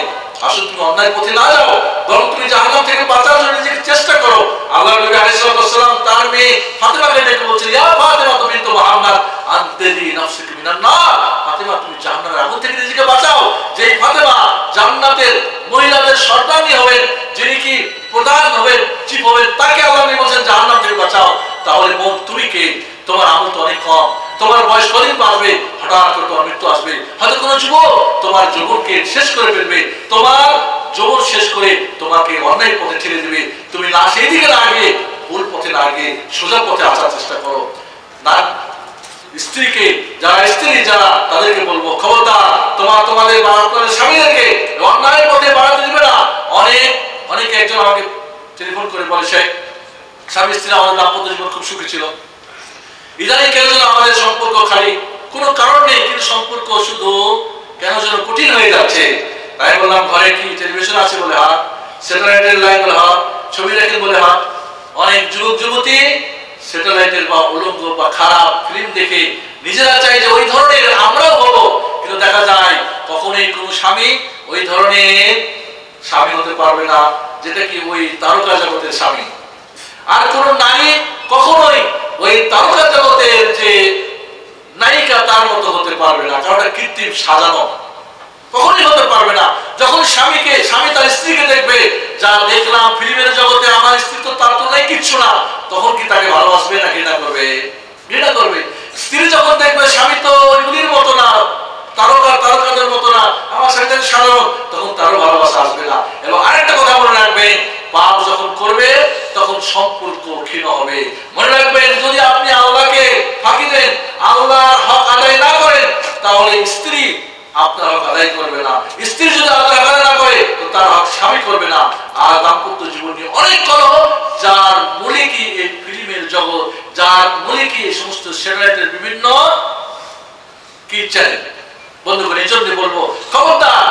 আসলে তুমি অন্যায় পথে না যাও, বরং তুমি জাহান্নাম থেকে বাঁচার জন্য নিজেকে চেষ্টা করো। আল্লাহর নবী আলাইহিস সালাম তার মেয়ে ফাতেমাকে ডেকে বলছেন, ইয়া ফাতেমা বিনতু মুহাম্মদ আনতাদি নাফসিকা মিনান নার। ফাতেমা, তুমি জাহান্নামের আগুন থেকে নিজেকে বাঁচাও। যেই ফাতেমা জান্নাতের মহিলাদের সর্দারনী হবেন, যিনি কি প্রধান হবেন, চিফ হবেন, তাকে আল্লাহ নবী বলেন জাহান্নাম থেকে বাঁচাও। তাহলে বোন, তুমি কে? তোমার আমল তো অনেক কম, তোমার বয়স কদিন বাড়বে, হঠাৎ করে তোমার মৃত্যু আসবে। হয়তো কোনো যুবক তোমার যৌবনকে শেষ করে ফেলবে, তোমার যৌবন শেষ করে তোমাকে অন্যায় পথে ঠেলে দেবে। তুমি না সেই দিকে না গিয়ে, ভুল পথে না গিয়ে সোজা পথে আসার চেষ্টা করো। না, স্ত্রীকে, যারা স্ত্রী যারা, তাদেরকে বলবো, খবরদার তোমাদের স্বামীদেরকে অন্যায় পথে বাড়াতে দিবে না। অনেকে একজন আমাকে টেলিফোন করে বলে, শেখ, স্বামী স্ত্রী আমাদের দাম্পত্য জীবন খুব সুখী ছিল, ইদানিং কেন যেন আমাদের সম্পর্ক খালি কোনো কারণ নেই, কিন্তু সম্পর্ক শুধু কেন যেন কঠিন হয়ে যাচ্ছে। তাই বললাম, ঘরে কি টেলিভিশন আছে বলে হাত, স্যাটেলাইটের লাইন বলে হাত, ছবি দেখেন বলে হাত। অনেক যুবক যুবতী স্যাটেলাইটের বা উলঙ্গ বা খারাপ ফিল্ম দেখে নিজেরা চাই যে ওই ধরনের আমরাও হবো, কিন্তু দেখা যায় কখনোই কোনো স্বামী ওই ধরনের স্বামী হতে পারবে না, যেটা কি ওই তারকা জগতের স্বামী। আর কোন নারী কখনোই ওই তারকা জগতের যে নায়িকা তার মতো হতে পারবে না, কারণ এটা কৃত্রিম সাজানো, কখনোই হতে পারবে না। যখন স্বামী তার স্ত্রীকে দেখবে, যা দেখলাম ফিল্মের জগতে আমার স্ত্রী তো তার তুলনায় কিচ্ছু না, তখন কি তাকে ভালোবাসবে না ঘৃণা করবে? ঘৃণা করবে। স্ত্রী যখন দেখবে স্বামী তো ওইগুলির মতো না, তারকাদের মতো না, আমার সাথে সাধারণ, তখন তারও ভালোবাসা আসবে না। এবং আরেকটা কথা মনে রাখবেন, পাপ যখন করবে তখন সম্পর্ক ক্ষীণ হবে। মনে রাখবেন, যদি আপনি আল্লাহকে ফাঁকি দেন, আল্লাহর হক আদায় না করেন, তাহলে স্ত্রী আপনার হক আদায় করবে না। স্ত্রী যদি আল্লাহর হক আদায় না করে, তো তার হক স্বামী করবে না। আর দাম্পত্য জীবন নিয়ে অনেক কলহ, যার মূলে কি এই ফিল্মের জগৎ, যার মূলে কি এই সমস্ত স্যাটেলাইটের বিভিন্ন কি চ্যানেল। বন্ধুগণ, এই জন্য বলবো, খবরদার,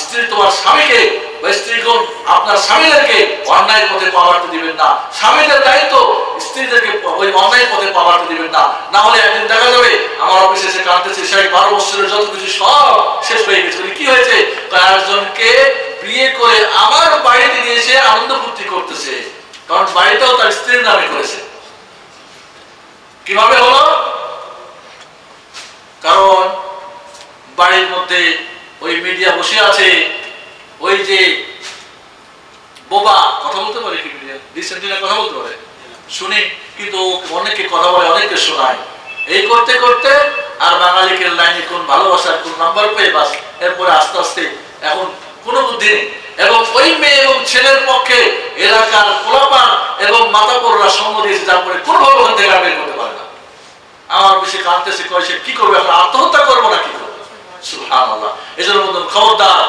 স্ত্রী তোমার স্বামীকে বা স্ত্রীগণ আপনার স্বামীদেরকে অন্যায় পথে পা বাড়তে দিবেন না। স্বামীদের দায়িত্ব স্ত্রীদেরকে ওই অন্যায় পথে পা বাড়তে দিবেন না। না হলে একদিন দেখা যাবে আমার অফিসে এসে কাঁদতেছে, সেই 12 বছরের যত কিছু সব শেষ হয়ে গেছে। কি হয়েছে? একজনকে বিয়ে করে আমার বাড়িতে নিয়ে এসে আনন্দ ফুর্তি করতেছে, কারণ বাড়িটাও তার স্ত্রীর নামে করেছে। কিভাবে হলো? কারণ বাড়ির মধ্যে ওই মিডিয়া বসে আছে, ওই যে বোবা কথা বলতে পারে, কি মিডিয়া ডিসেন্টিনা কথা বলতে পারে, শুনি, কিন্তু অনেকে কথা বলে, অনেককে শোনায়। এই করতে করতে আর বাঙালিকে লাইনে কোন ভালোবাসার কোন নাম্বার পেয়ে, বাস এরপরে আস্তে আস্তে এখন কোনো বুদ্ধি নেই। এবং ওই মেয়ে এবং ছেলের পক্ষে এলাকার পোলাপান এবং মাতাপররা সঙ্গ দিয়েছে, তারপরে কোনোভাবে ওখান থেকে বের করতে পারে না। আমার বেশি কাঁদতেছে, কয় সে কি করবে, এখন আত্মহত্যা করবো না কি করবো? সুবহানাল্লাহ। এজন্য বলুন, খবরদার,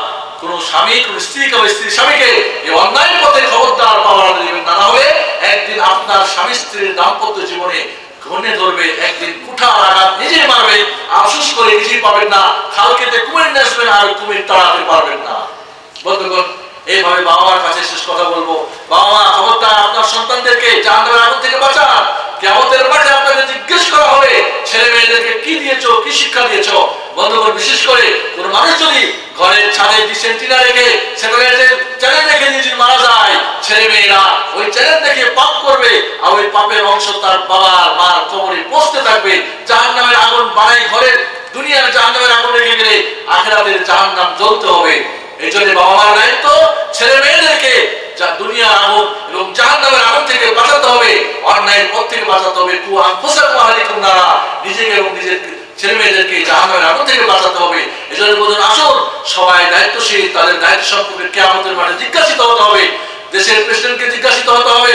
কোন স্বামী কোন স্ত্রীকে বা স্ত্রী স্বামীকে এই অন্যায় পথে খবরদার পা বাড়াতে দিবেন না। না হলে একদিন আপনার স্বামী স্ত্রীর দাম্পত্য জীবনে ঘনে ধরবে, একদিন কুঠার আঘাত নিজেই মারবেন, আফসোস করে নিজেই পাবেন না, খাল কেটে কুমির নেসবেন আর কুমির তাড়াতে পারবেন না। বন্ধুগণ, এইভাবে বাবা মার কাছে শেষ কথা বলবো, বাবা মা, খবরদার আপনার সন্তানদেরকে জাহান্নামের আগুন থেকে বাঁচান। কিয়ামতের মাঠে আপনাকে জিজ্ঞেস করা হবে, ছেলে মেয়েদেরকে কি দিয়েছো, কি শিক্ষা দিয়েছো। বন্ধুগণ, বিশেষ করে কোন মানুষ যদি ঘরের ছাদে ডিসেন্টিনা রেখে স্যাটেলাইটের চ্যানেল রেখে যদি মারা যায়, ছেলে মেয়েরা ওই চ্যানেল দেখে পাপ করবে, আর ওই পাপের অংশ তার বাবার মার কবরে পৌঁছতে থাকবে। জাহান্নামের আগুন বানাই ঘরের, দুনিয়ার জাহান্নামের আগুন রেখে গেলে আখিরাতের জাহান্নাম জ্বলতে হবে। এই জন্য বাবা মার দায়িত্ব ছেলে মেয়েদেরকে দুনিয়ার আগুন এবং জাহান্নামের আগুন থেকে বাঁচাতে হবে, অন্যায়ের পথ থেকে বাঁচাতে হবে। নিজেকে এবং নিজের ছেলে মেয়েদেরকে জাহান্নামের আগুন থেকে বাঁচাতে হবে। এজন্য বলুন, আসুন সবাই দায়িত্বশীল, তাদের দায়িত্ব সম্পর্কে কিয়ামতের মাঠে জিজ্ঞাসিত হতে হবে। দেশের প্রেসিডেন্টকে জিজ্ঞাসিত হতে হবে,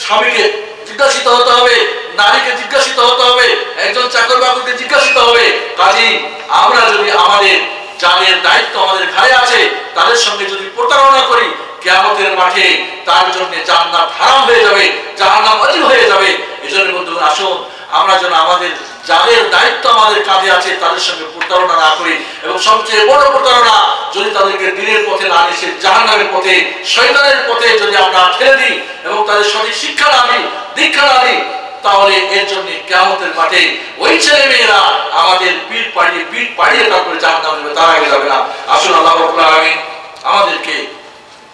স্বামীকে জিজ্ঞাসিত হতে হবে, নারীকে জিজ্ঞাসিত হতে হবে, একজন চাকর বাকরকে জিজ্ঞাসিত হবে। কাজেই আমরা যদি আমাদের যাদের দায়িত্ব আমাদের ঘাড়ে আছে তাদের সঙ্গে যদি প্রতারণা করি, কিয়ামতের মাঠে তার জন্য জান্নাত হারাম হয়ে যাবে, জাহান্নাম ওয়াজিব হয়ে যাবে। এজন্য বন্ধুগণ, আসুন আমরা যেন আমাদের যাদের দায়িত্ব আমাদের কাঁধে আছে তাদের সঙ্গে প্রতারণা না করি, এবং সবচেয়ে বড় প্রতারণা যদি তাদেরকে দিনের পথে না এসে জাহান্নামের পথে শয়তানের পথে যদি আমরা ঠেলে দিই এবং তাদের সঠিক শিক্ষা না দিই, দীক্ষা না দিই, তাহলে এর জন্য কিয়ামতের মাঠে ওই ছেলে মেয়েরা আমাদের পিঠ পাড়িয়ে তারপরে জাহান্নামে যাবে, তার আগে যাবে না। আসলে আল্লাহ রাব্বুল আলামিন আমাদেরকে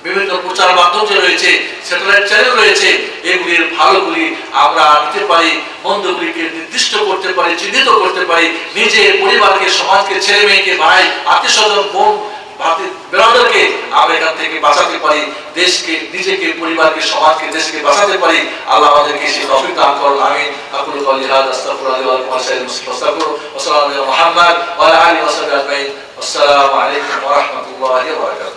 বিভিন্ন প্রচার মাধ্যম যে রয়েছে, স্যাটেলাইট চ্যানেল রয়েছে, এগুলির ভালোগুলি আমরা নিতে পারি, মন্দগুলিকে নির্দিষ্ট করতে পারি, চিহ্নিত করতে পারি, নিজের পরিবারকে, সমাজকে, ছেলে মেয়েকে, ভাই, আত্মীয় স্বজন, বোন, বেরাদারকে আমরা এখান থেকে বাঁচাতে পারি, দেশকে, নিজেকে, পরিবারকে, সমাজকে, দেশকে বাঁচাতে পারি। আল্লাহ আমাদেরকে সেই তৌফিক দান করুন। আমিন। আকুলু কওলি হাযা আস্তাগফিরুল্লাহ ওয়া লাকুম ওয়া লিসাইরিল মুসলিমিন ফাস্তাগফিরুহু ওয়া সাল্লাল্লাহু আলা মুহাম্মাদ ওয়া আলা আলিহি ওয়া সাহবিহি আজমাইন। আসসালামু আলাইকুম ওয়া রাহমাতুল্লাহি ওয়া বারাকাতুহু।